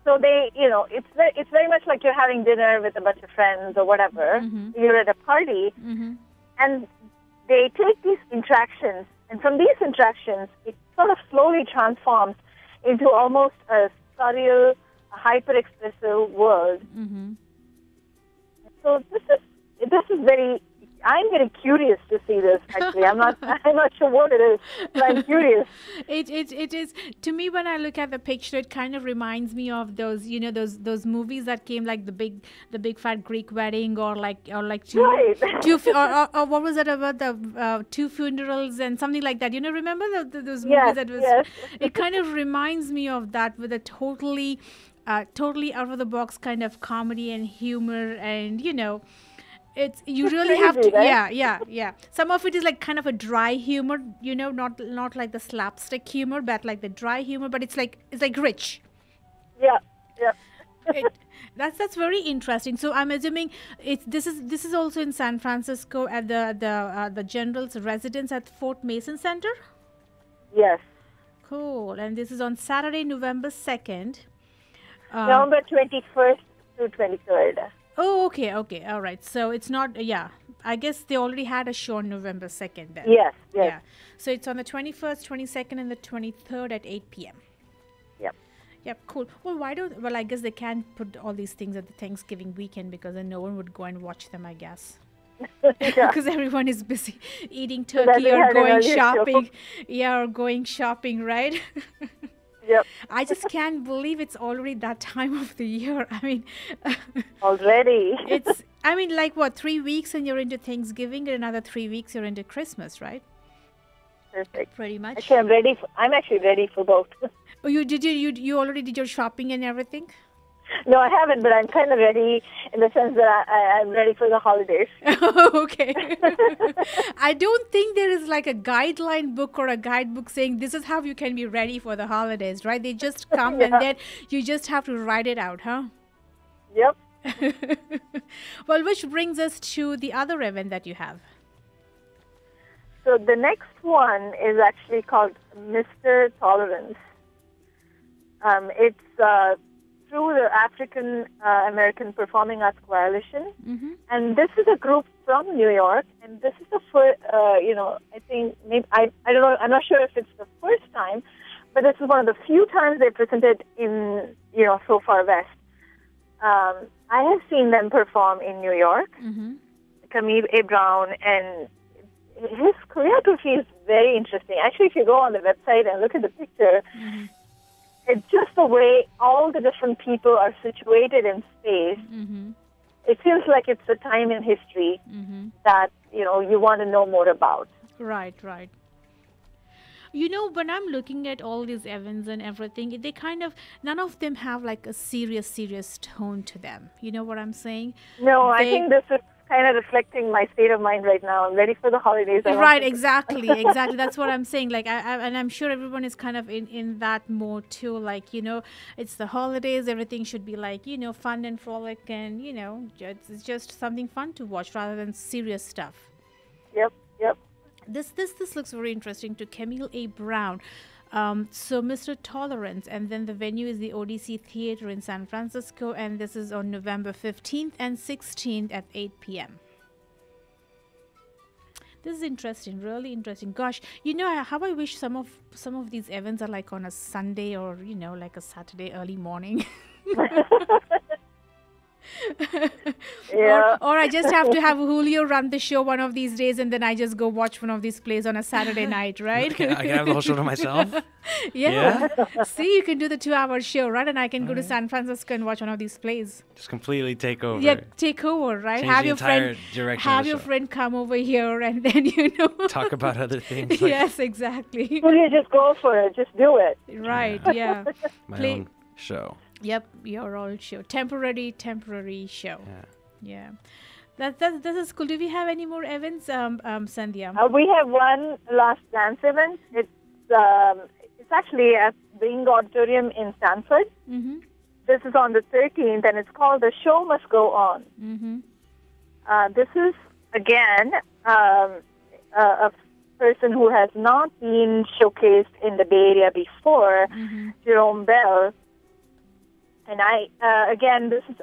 So they, it's very much like you're having dinner with a bunch of friends or whatever. Mm-hmm. You're at a party, and they take these interactions, and from these interactions, it sort of slowly transforms into almost a surreal, hyper-expressive world. Mm-hmm. So this is very. I'm very curious to see this. Actually, I'm not sure what it is, but I'm curious. It is, to me, when I look at the picture, it kind of reminds me of those those movies that came, like the big fat Greek wedding, or two, right. or what was it about the two funerals and something like that. Remember those movies that was. Yes. It kind of reminds me of that, with a totally out of the box kind of comedy and humor, and you really have to, right? yeah. Some of it is like kind of a dry humor, not like the slapstick humor, but like the dry humor. But it's like rich. Yeah. That's very interesting. So I'm assuming this is also in San Francisco at the General's residence at Fort Mason Center. Yes. Cool. And this is on Saturday, November 2nd. November 21st to 23rd. Oh, okay, all right. So it's not, I guess they already had a show on November 2nd then. Yes. Yeah. So it's on the 21st, 22nd, and the 23rd at 8 p.m. Yep, cool. Well, I guess they can't put all these things at the Thanksgiving weekend, because then no one would go and watch them, I guess. Because everyone is busy eating turkey or going shopping. Yeah, or going shopping, right? Yep. I just can't believe it's already that time of the year. I mean, already. Like what, 3 weeks and you're into Thanksgiving, and another 3 weeks you're into Christmas, right? Perfect. Pretty much. Actually, I'm actually ready for both. Oh, you already did your shopping and everything? No, I haven't, but I'm kind of ready in the sense that I'm ready for the holidays. Okay. I don't think there is like a guideline book or a guidebook saying this is how you can be ready for the holidays, right? They just come and then you just have to write it out, huh? Yep. Well, which brings us to the other event that you have. So the next one is actually called Mr. Tolerance. It's through the African American Performing Arts Coalition, and this is a group from New York, and this is the first, I think, maybe, I don't know, I'm not sure if it's the first time, but this is one of the few times they presented in, so far west. I have seen them perform in New York, Kamil A. Brown, and his choreography is very interesting. Actually, if you go on the website and look at the picture, it's just the way all the different people are situated in space. It feels like it's a time in history that, you want to know more about. Right. You know, when I'm looking at all these events and everything, they kind of, none of them have like a serious tone to them. You know what I'm saying? No, I think this is kind of reflecting my state of mind right now. I'm ready for the holidays. Right, exactly. That's what I'm saying. Like, and I'm sure everyone is kind of in that mode too. Like, you know, it's the holidays. Everything should be like, you know, fun and frolic, and you know, it's just something fun to watch rather than serious stuff. Yep. This looks very interesting to Camille A. Brown. So Mr. Tolerance, and then the venue is the Odyssey Theater in San Francisco, and this is on November 15th and 16th at 8 p.m. This is interesting, really interesting. Gosh, you know how I wish some of these events are like on a Sunday or, you know, like a Saturday early morning. Yeah. Or I just have to have Julio run the show one of these days, and then I just go watch one of these plays on a Saturday night, right? I can have the whole show to myself. Yeah. See, you can do the 2-hour show, right? And I can go to San Francisco and watch one of these plays. Just completely take over. Yeah, take over, right? Change Have the your entire friend direction of have the your show. friend come over here, and then you know Talk about other things. yes, exactly. Will you just go for it? Just do it. Right, yeah. My Play- own show. Yep, your old show. Temporary show. Yeah. That is cool. Do we have any more events, Sandhya? We have one last dance event. It's actually at the Ing Auditorium in Stanford. Mm-hmm. This is on the 13th, and it's called The Show Must Go On. Mm-hmm. This is, again, a person who has not been showcased in the Bay Area before, Jerome Bell. And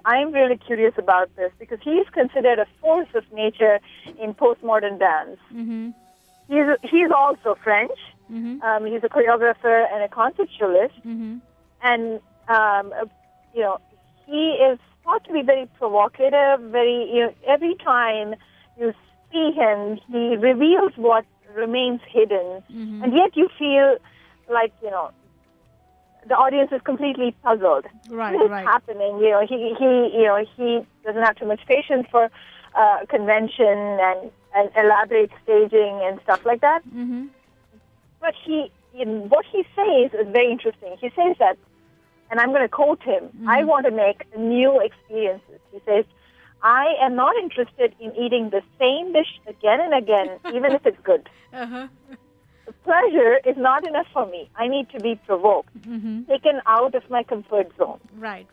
I'm really curious about this because he's considered a force of nature in postmodern dance. Mm-hmm. He's also French. Mm-hmm. He's a choreographer and a conceptualist. Mm-hmm. And, you know, he is thought to be very provocative, every time you see him, he reveals what remains hidden. Mm-hmm. And yet you feel like, you know, the audience is completely puzzled. Right, What's right. happening? You know, he doesn't have too much patience for convention and elaborate staging and stuff like that. Mm-hmm. But what he says is very interesting. He says that, and I'm going to quote him, I want to make new experiences. He says, I am not interested in eating the same dish again and again, even if it's good. Uh-huh. The pleasure is not enough for me. I need to be provoked, taken out of my comfort zone. Right.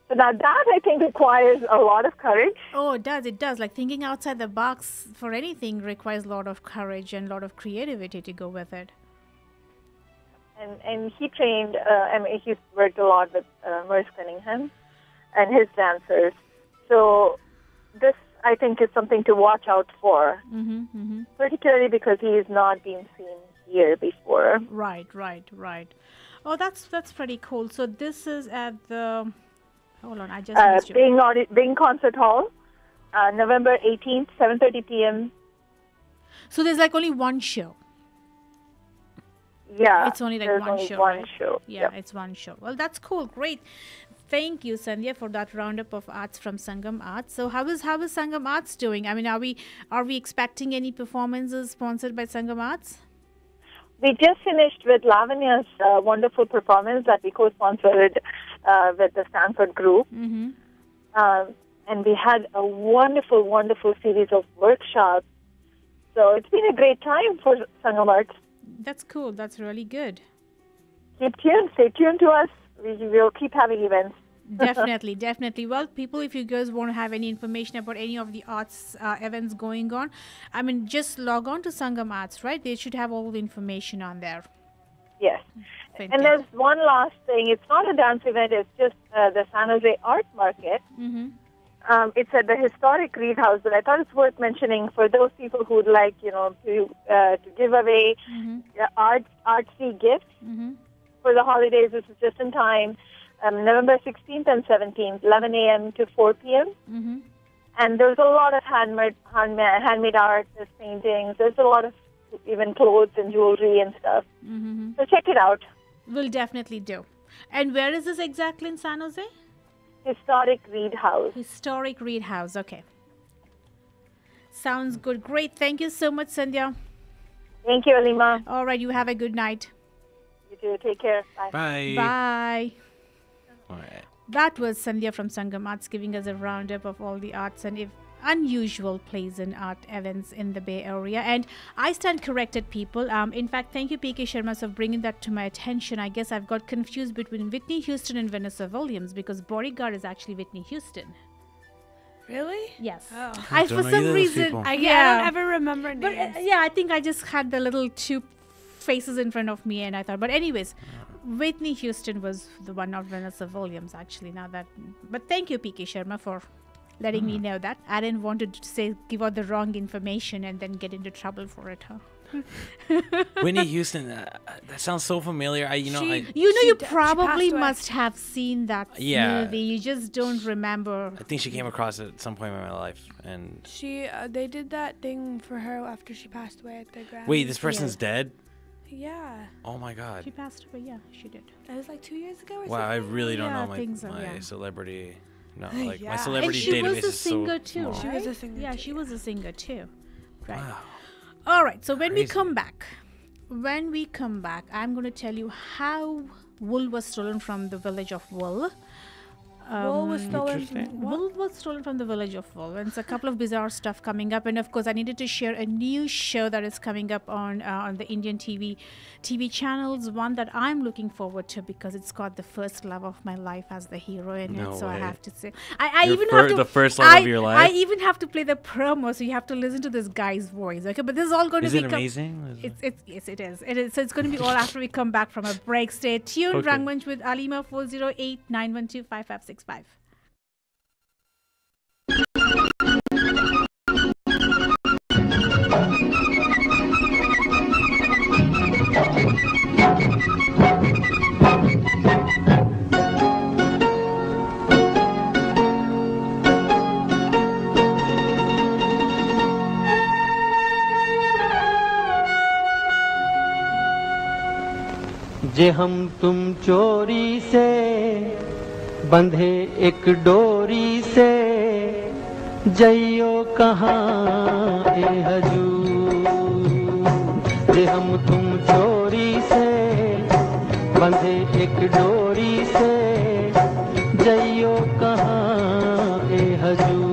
So now that, I think, requires a lot of courage. Oh, it does. Like thinking outside the box for anything requires a lot of courage and a lot of creativity to go with it. And he trained, he's worked a lot with Merce Cunningham and his dancers. So this, I think, is something to watch out for, particularly because he has not been seen here before. Right. Oh, that's pretty cool. So this is at the, hold on, I just missed you. Bing Concert Hall, November 18th, 7:30 p.m. So there's like only one show. Yeah, It's only like there's one only show, one right? show. Yeah, Yep. it's one show. Well, that's cool. Great. Thank you, Sandhya, for that roundup of arts from Sangam Arts. So how is Sangam Arts doing? I mean, are we expecting any performances sponsored by Sangam Arts? We just finished with Lavanya's wonderful performance that we co-sponsored with the Stanford group. And we had a wonderful, wonderful series of workshops. So it's been a great time for Sangam Arts. That's cool. That's really good. Keep tuned. Stay tuned to us. We will keep having events. Definitely. Well, people, if you guys want to have any information about any of the arts events going on, I mean, just log on to Sangam Arts, right? They should have all the information on there. Yes. Fantastic. And there's one last thing. It's not a dance event. It's just the San Jose Art Market. It's at the historic Reed House, but I thought it's worth mentioning for those people who would like, you know, to give away artsy gifts for the holidays. This is just in time. November 16th and 17th, 11 a.m. to 4 p.m. And there's a lot of handmade art, there's paintings, there's a lot of even clothes and jewelry and stuff. So check it out. We'll definitely do. And where is this exactly in San Jose? Historic Reed House. Historic Reed House. Okay. Sounds good. Great. Thank you so much, Sandhya. Thank you, Alima. All right, you have a good night. You too. Take care. Bye. Bye. Bye. All right. That was Sandhya from Sangam Arts giving us a roundup of all the arts and unusual plays and art events in the Bay Area. And I stand corrected, people. In fact, thank you, PK Sharma, for bringing that to my attention. I guess I've got confused between Whitney Houston and Vanessa Williams because Bodyguard is actually Whitney Houston. Really? Yes. Oh. I for some reason I don't ever remember but names. I think I just had the little two faces in front of me and I thought, but anyways, Whitney Houston was the one, not Vanessa Williams, actually. But thank you, PK Sharma, for letting me know that. I didn't want to give out the wrong information and then get into trouble for it, huh? Whitney Houston, that sounds so familiar. You probably must have seen that Yeah. movie. You just don't remember. I think she came across it at some point in my life, and They did that thing for her after she passed away at the Grammys. wait, this person's dead? Yeah. Oh my God. She passed away. Yeah, she did. It was like 2 years ago or something. Wow, I really don't Yeah, know I think so, my yeah. celebrity. No, like Yeah. my And celebrity And she database was a is so singer too. small. She was a singer Yeah, too, she was a singer too. Right. Wow. All right. So when we Crazy. come back, I'm going to tell you how wool was stolen from the village of Wool. Wool was stolen Interesting. from what? Wool was stolen from the village of Wool. And it's a couple of bizarre stuff coming up. And of course, I needed to share a new show that is coming up on the Indian TV channels. One that I'm looking forward to because it's got the first love of my life as the hero in No it. So I way. have to say, I Your even have to the first love of your life? I even have to play the promo, so you have to listen to this guy's voice. Okay, but this is all going Is to it be amazing? Yes, it is. It is. So it's going to be all after we come back from a break. Stay tuned. Okay. Rangmunch with Alima 408-912-5565. जे हम तुम चोरी से बंधे एक डोरी से जइयो कहाँ ए हजूर। जे हम तुम चोरी से बंधे एक डोरी से जइयो कहाँ ए हजूर।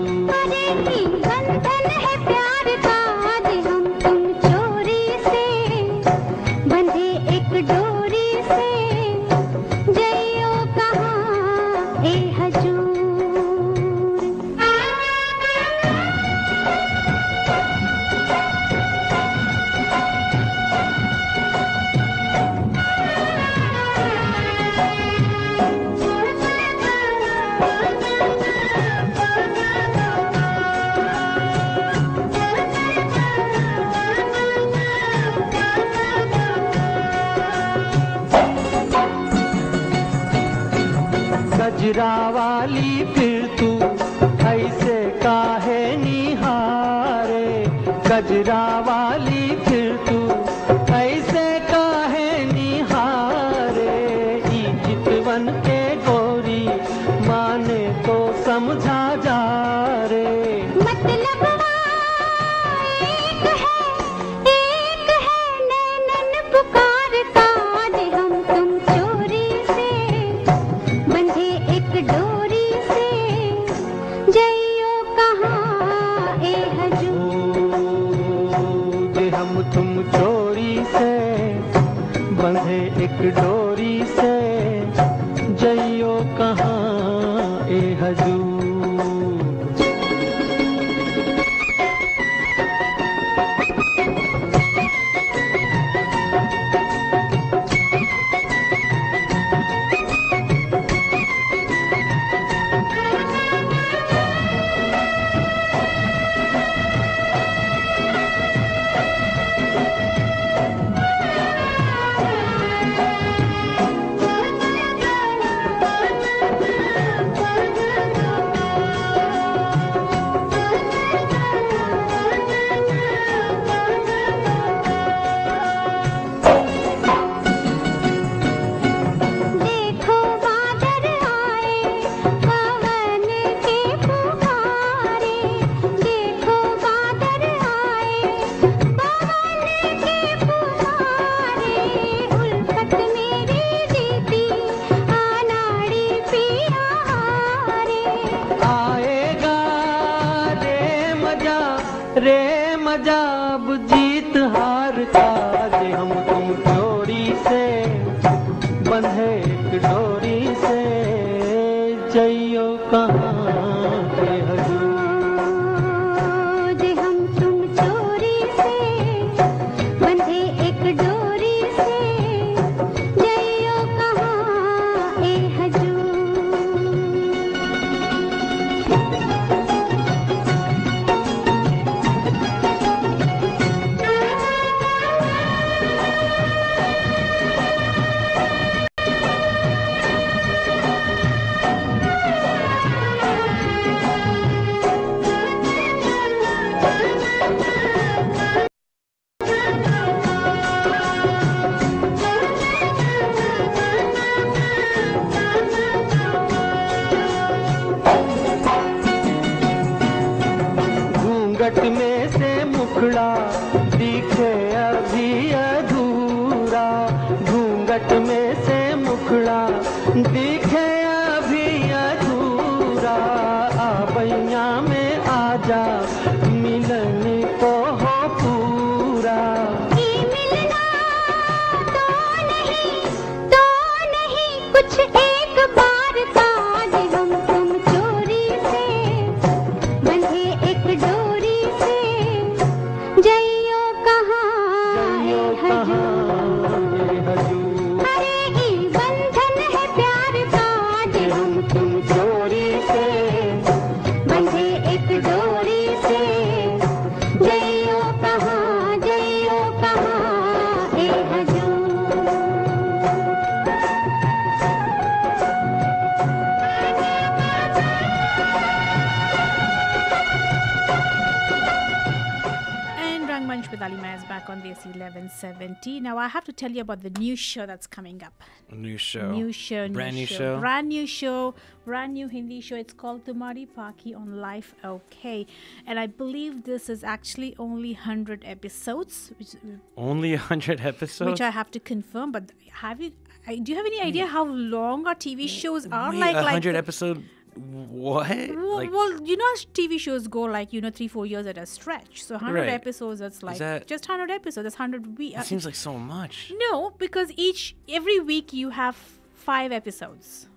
गजरा वाली फिर तू ऐसे काहे निहारे। गजरा वाली फिर तू ऐसे काहे निहारे। ई चितवन के गोरी माने तो समझा जा रे। मतलब एक है नैनन पुकारता। जे हम तुम चोरी से बंधे एक डोरी से जइयो कहाँ ए हजूर। जे हम तुम चोरी से बंधे एक डोरी से जइयो कहाँ ए हजूर। बंधे एक डोरी से जइयो कहाँ के हजूर जे हम तुम चोरी से बंधे एक डोरी से जइयो कहाँ ए हजूर घूंघट में से मुखड़ा दिखे अभी अधूरा घूंघट में से मुखड़ा दिखे अभी अधूरा आ बैया में आजा मिलन को हो पूरा ये मिलना तो नहीं कुछ एक बार का जे हम तुम चोरी से बंधे एक डोरी से जइयो कहाँ जइयो ए कहाँ हजूर ये हजूर अरे ई बंधन है प्यार का जे हम तुम चोरी से बंधे एक डोरी से जइयो कहाँ ए हजूर And Rangmunch with Alima is back on Desi 1170. Now I have to tell you about the new show that's coming up. A new show. Brand new show, brand new Hindi show. It's called Tumhari Paki on Life OK. And I believe this is actually only 100 episodes. Only 100 episodes? Which I have to confirm. But do you have any idea how long our TV shows are? Wait, like 100 episode? What? Well, you know, TV shows go like, 3-4 years at a stretch. So 100 Right. episodes, that's like just 100 episodes. That's 100 weeks. It seems like so much. No, because every week you have 5 episodes.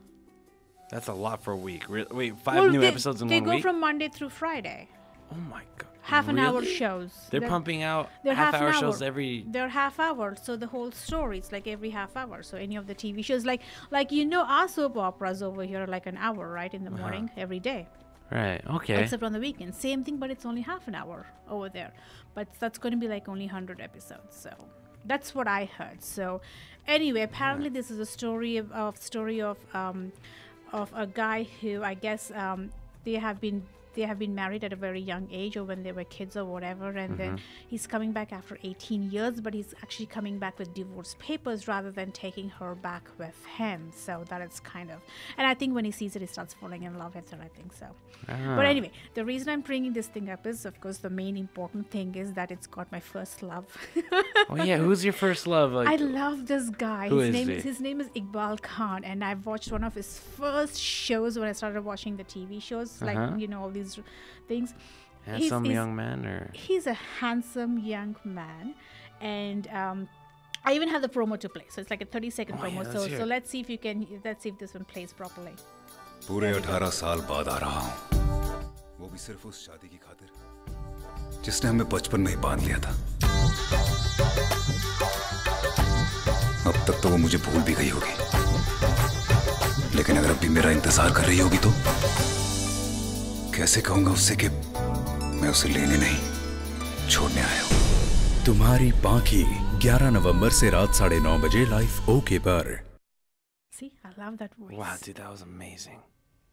That's a lot for a week. Wait, 5 new episodes in 1 week? They go from Monday through Friday. Oh my god. Half an hour Really? shows. They're pumping out They're half-hour an hour. shows every... They're half hour, so the whole story, it's like every half hour. So any of the TV shows, like our soap operas over here are like an hour, right, in the morning, every day. Right, okay. Except on the weekend. Same thing, but it's only half an hour over there. But that's going to be like only 100 episodes. So that's what I heard. So anyway, apparently this is a story of a guy who, I guess, they have been married at a very young age, or when they were kids or whatever, and then he's coming back after 18 years, but he's actually coming back with divorce papers rather than taking her back with him. So that is kind of, and I think when he sees it, he starts falling in love with her, I think so. But anyway, the reason I'm bringing this thing up is, of course, the main important thing is that it's got my first love. Oh yeah, who's your first love? I love this guy. Who His is name is Iqbal Khan, and I've watched one of his first shows when I started watching the TV shows, like all these things. Handsome young man, or he's a handsome young man, and I even have the promo to play, so it's like a 30-second promo. So let's see if this one plays properly. पूरे 18 साल बाद आ रहा हूँ, वो भी सिर्फ उस शादी की खातिर जिसने हमें बचपन में ही बांध लिया था। अब तक तो वो मुझे भूल भी गई होगी, लेकिन अगर अब भी मेरा इंतजार कर रही होगी तो कैसे कहूंगा उससे कि मैं उसे लेने नहीं, छोड़ने आया हूँ। तुम्हारी पाखी 11 नवंबर से रात 9:30 बजे लाइव ओके पर। See, I love that voice. wow, dude, that was amazing.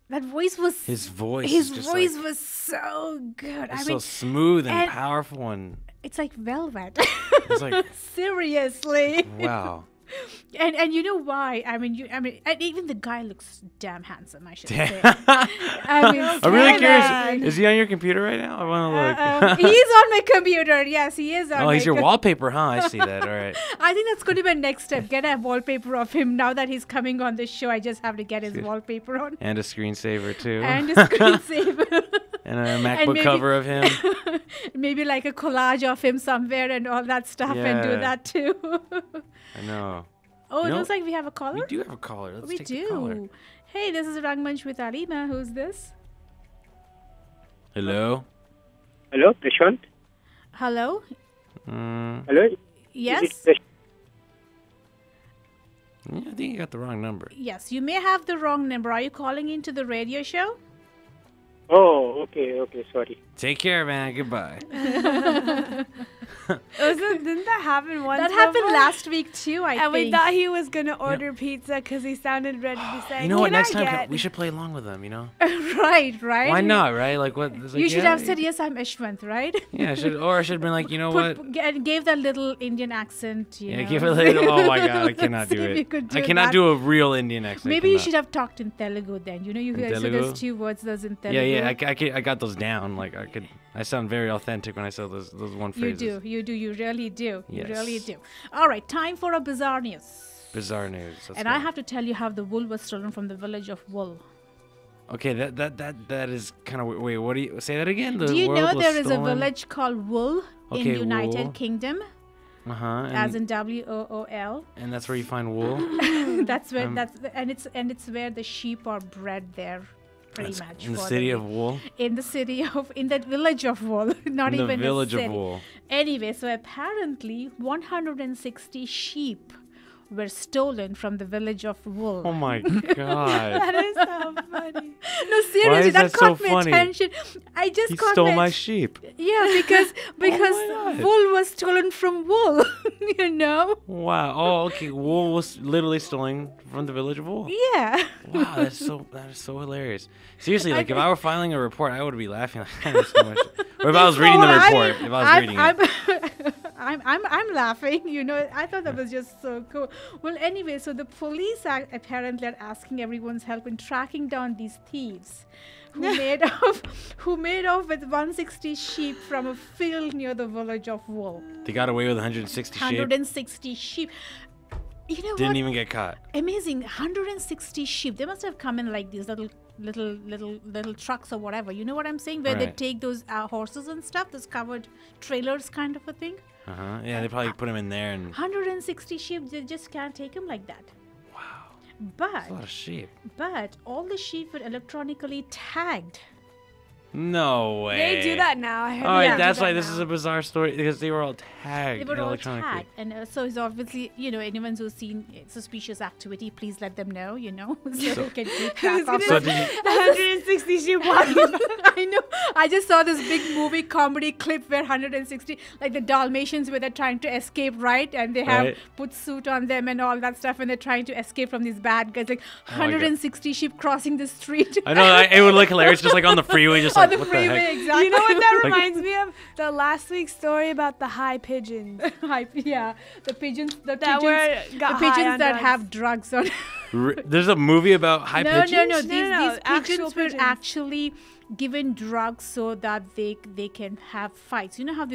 That voice was His voice was so good. It's so smooth and powerful, and it's like velvet. It's like seriously. Wow. And you know why? I mean, and even the guy looks damn handsome, I should say. I'm really curious. Is he on your computer right now? I want to look. He's on my computer. Yes, he is on. Oh, he's your wallpaper, huh? I see that. All right. I think that's going to be my next step. Get a wallpaper of him. Now that he's coming on the show, I just have to get his wallpaper on. And a screensaver too. And a screensaver. And a MacBook cover of him. Maybe like a collage of him somewhere and all that stuff, and do that too. I know. Oh, it No. looks like we have a caller. We do have a caller. Let's We take the caller. do. Hey, this is Rangmunch with Alima. Who's this? Hello. Hello, Prashant. Hello. Hello. Yes. Yeah, I think you got the wrong number. Yes, you may have the wrong number. Are you calling into the radio show? Oh, okay, sorry. Take care, man. Goodbye. Didn't that happen once? That happened before? last week too, I And think. we thought he was gonna order pizza because he sounded ready to say. You know what? "Can I Next time get-" we should play along with them. You know. right. Why not? Right? Like what? it's like, You should yeah, have said yes. I'm Ishwant, right? Yeah, I should have been like, you know what? And gave that little Indian accent. You Yeah, know. give it a little. Oh my god, I cannot See do if it. you could do I cannot that. do a real Indian accent. Maybe you cannot. should have talked in Telugu then. You know, you In guys said Telugu? those two words, those in Telugu. Yeah, I got those down. Like I sound very authentic when I say those one phrases. You do, you really do. Yes. You really do. All right, time for a bizarre news. Bizarre news. And I have to tell you how the wool was stolen from the village of Wool. Okay, that is kind of wait. What do you say that again? The Do you world know was there is a stolen? village called Wool in Okay, United Wool. Kingdom, Uh-huh. as in WOOL? And that's where you find wool. That's where it's where the sheep are bred there. Pretty That's much in the for city week. of Wool. In that village of Wool, not In the even village a of city. Wool. Anyway, so apparently 160 sheep were stolen from the village of Wool. Oh my god. That is so funny. No, seriously, Why is that so caught my funny? attention. I just He caught stole my my sheep. Yeah, because God. wool was stolen from Wool. You know? Wow. Oh, okay. Wool was literally stolen from the village of Wool. Yeah. Wow, that is so hilarious. Seriously, like if I were filing a report, I would be laughing. That's so much. Or if I was reading the report, if I was reading it. I'm laughing, you know. I thought that was just so cool. Well, anyway, so the police are apparently are asking everyone's help in tracking down these thieves who made off with 160 sheep from a field near the village of Wool. They got away with 160 sheep. 160 sheep. You know Didn't what? even get caught. Amazing. 160 sheep. They must have come in like these little trucks or whatever. You know what I'm saying? Where they Right. take those horses and stuff, those covered trailers kind of a thing. Uh-huh. Yeah, they probably put him in there and 160 sheep, they just can't take them like that. Wow. But that's a lot of sheep. But all the sheep were electronically tagged. No way. They do that now. I heard All right, they do that's that why this now. is a bizarre story because they were all tagged They were all electronically. tagged. And so it's obviously, you know, anyone who's seen suspicious activity, please let them know, you know, so we can keep track of So it. did you- 160 sheep walking. I know. I just saw this big movie comedy clip where 160, like the Dalmatians, where they're trying to escape, right? And they have Right. put suit on them and all that stuff, and they're trying to escape from these bad guys. Like Oh my God. 160 sheep crossing the street. I know it would look hilarious, just like on the freeway, just On like the what freeway, the heck? exactly. You know what that Like- reminds me of? The last week's story about the high pigeons. Yeah, the pigeons, That got high pigeons on that drugs. have drugs on. There's a movie about high pigeons? No. No, These actual pigeons were pigeons. actually given drugs so that they can have fights. You know how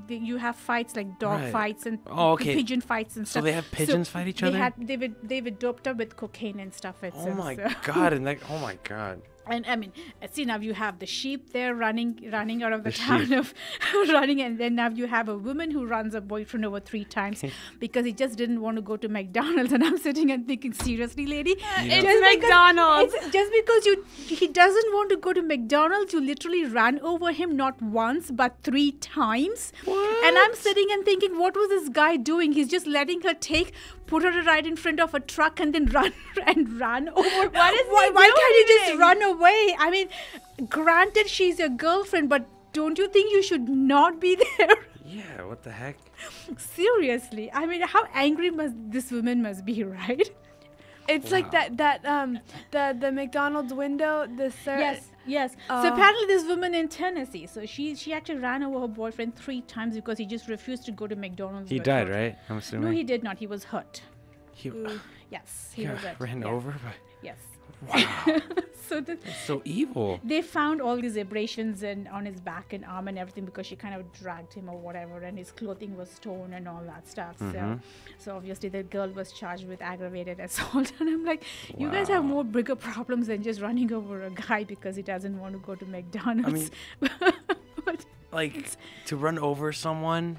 you have fights like dog Right. fights and Oh, okay. pigeon fights and So stuff. they have pigeons fight each other? They were doped up with cocaine and stuff. Oh my so. god! And like, oh my god! And I mean, see, now you have the sheep there running out of the The town sheep. of running, and then now you have a woman who runs her boyfriend over 3 times because he just didn't want to go to McDonald's. And I'm sitting and thinking, seriously, lady, It's Just because- McDonald's. just because he doesn't want to go to McDonald's, you literally ran over him not once but 3 times. And I'm sitting and thinking, what was this guy doing? He's just letting her put her right in front of a truck and then run over. Why can't he just run away? I mean, granted, she's your girlfriend, but don't you think you should not be there? Yeah, what the heck? Seriously, I mean, how angry this woman must be, right? It's like the McDonald's window. Yes. So apparently, this woman in Tennessee, so she actually ran over her boyfriend 3 times because he just refused to go to McDonald's. He with died, her. right? I'm assuming. No, he did not. He was hurt. He Yes, he he was got hurt. ran Yeah. over by. Yes. Wow. So That's so evil. they found all these abrasions on his back and arm and everything because she kind of dragged him or whatever, and his clothing was torn and all that stuff. So obviously the girl was charged with aggravated assault. And I'm like, you guys have more bigger problems than just running over a guy because he doesn't want to go to McDonald's. Like to run over someone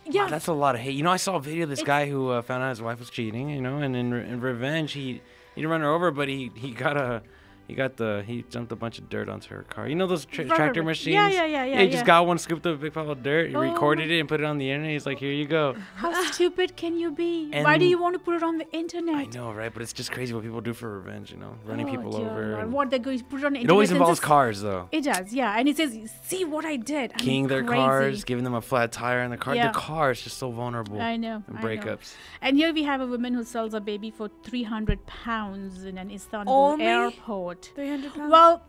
Yeah. Wow, that's a lot of hate. You know, I saw a video of this guy who found out his wife was cheating. You know, and in revenge, he didn't run her over, but he jumped a bunch of dirt onto her car. You know those tractor machines? Yeah. He just got one, scooped up a big pile of dirt, he recorded it and put it on the internet. He's like, here you go. How stupid can you be? And Why do you want to put it on the internet? I know, right? But it's just crazy what people do for revenge, you know? Running people dear over. Lord. And What they're going to put it on the it internet. always and involves just- cars, though. It does, yeah. And it says, see what I did. Keying their crazy. cars, giving them a flat tire in the car. Yeah. The car is just so vulnerable. I know. And I know. breakups. And here we have a woman who sells a baby for 300 pounds in an Istanbul Only airport. 300 pounds? Well,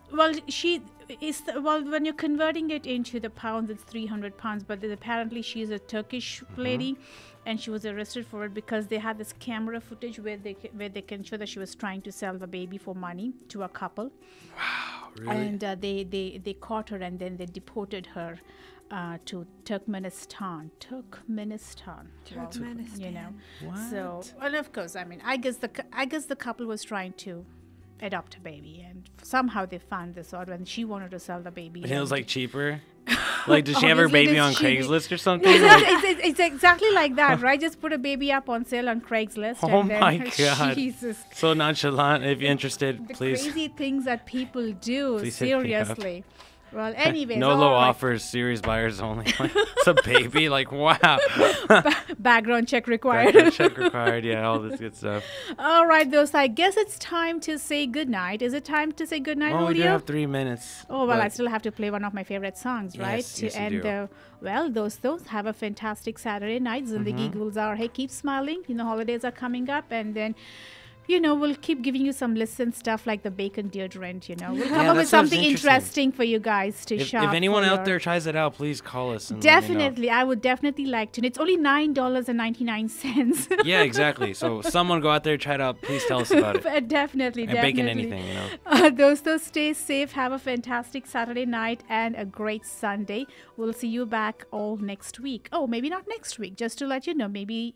when you're converting it into the pounds, it's 300 pounds. But apparently, she's a Turkish lady, and she was arrested for it because they had this camera footage where they can show that she was trying to sell the baby for money to a couple. Wow, really? And they caught her, and then they deported her to Turkmenistan. Well, you know. What? So, and of course, I mean, I guess the couple was trying to adopt a baby, and somehow they found this out when she wanted to sell the baby. And it was like cheaper? Like, did she have her Obviously, baby it on is cheap. Craigslist or something? Like, It's exactly like that, right? Just put a baby up on sale on Craigslist. oh and then, my God. Jesus. So nonchalant. If you're interested, The please. crazy things that people do, Please hit me up. seriously. Well, anyways. No low offers, serious buyers only. It's a baby. Like, wow. Background check required. Background check required. Yeah, all this good stuff. All right, those. I guess it's time to say goodnight. Is it time to say goodnight, Oh, we do Julio? have 3 minutes. Oh, well, but- I still have to play one of my favorite songs, right? Yes, yes, you and do. well, those have a fantastic Saturday night. Zindagi Gulzar. Hey, keep smiling. You know, holidays are coming up, and then. You know, we'll keep giving you some lists and stuff like the bacon deodorant, you know. We'll come up that with sounds something interesting for you guys to shop. If anyone for out your- there tries it out, please call us. And let me know. Definitely. I would definitely like to. And it's only $9.99. Yeah, exactly. So someone go out there, try it out. Please tell us about it. But definitely, And definitely. bacon anything, you know. Those stay safe. Have a fantastic Saturday night and a great Sunday. We'll see you back all next week. Oh, maybe not next week. Just to let you know, maybe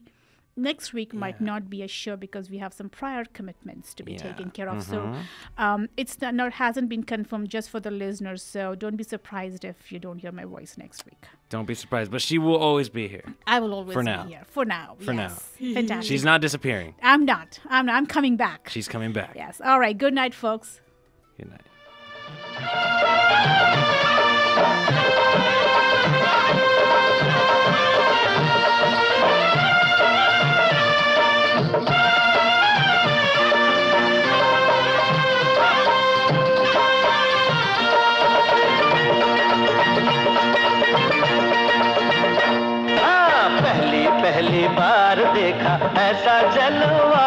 next week might not be a show because we have some prior commitments to be taken care of. So it's hasn't been confirmed just for the listeners. So don't be surprised if you don't hear my voice next week. Don't be surprised. But she will always be here. I will always For be now. here. For now. For yes. now. Fantastic. She's not disappearing. I'm not. I'm coming back. She's coming back. Yes. All right. Good night, folks. Good night. पहली बार देखा ऐसा जलवा,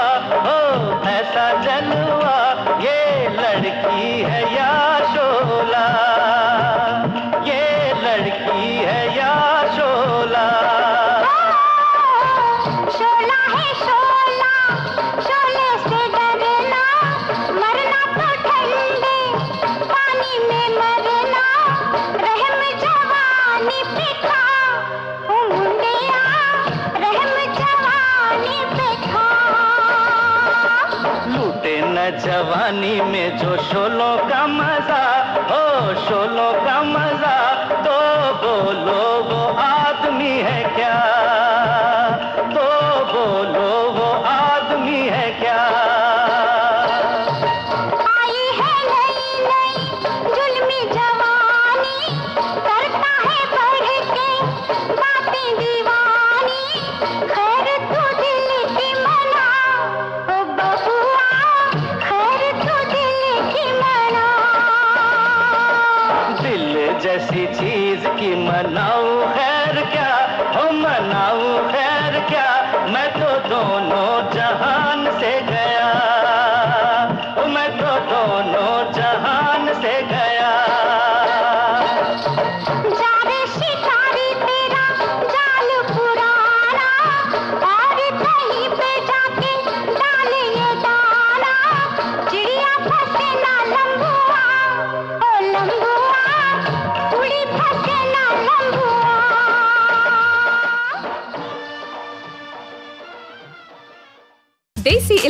ओ ऐसा जलवा, ये लड़की है या शोला, ये लड़की है या शोला। शोला है शोला, शोले से डरना, मरना तो ठंडे पानी में मरना, रहम जवानी पे खा, ओ मुंडिया, रहम जवानी पे खा। लूटे न जवानी में जो शोलों का मजा, ओ शोलों का मजा, तो बोलो वो आदमी है क्या, तो बोलो वो आदमी है क्या। आई है नई नई जुल्मी जवानी, करता है बढ़ के बातें दीवानी, खैर तू दिल की मना, ओ बहुआ, खैर तू दिल की मना। दिल जैसी चीज की मनाऊं खैर क्या, हो मनाऊं खैर क्या, मैं तो दोनों जहान से गया, ओ मैं तो दोनों जहान से गया। जा रे शिकारी तेरा जाल पुराना, और कहीं पे जाके डाल ये दाना, चिड़िया फंसे ना लंबुआ, ओ लंबुआ, उड़ी फंसे ना Lambhua.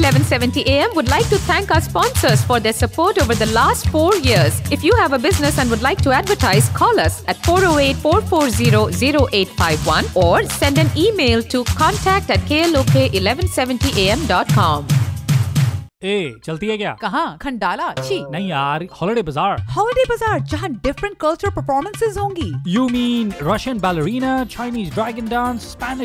1170 AM would like to thank our sponsors for their support over the last 4 years. If you have a business and would like to advertise, call us at 408-440-0851 or send an email to contact@klok1170am.com. ए, चलती है क्या? कहाँ? खंडाला अच्छी? नहीं यार, holiday बाजार। Holiday बाजार जहाँ डिफरेंट कल्चर परफॉर्मेंसेस होंगी। You mean Russian ballerina, Chinese dragon dance, Spanish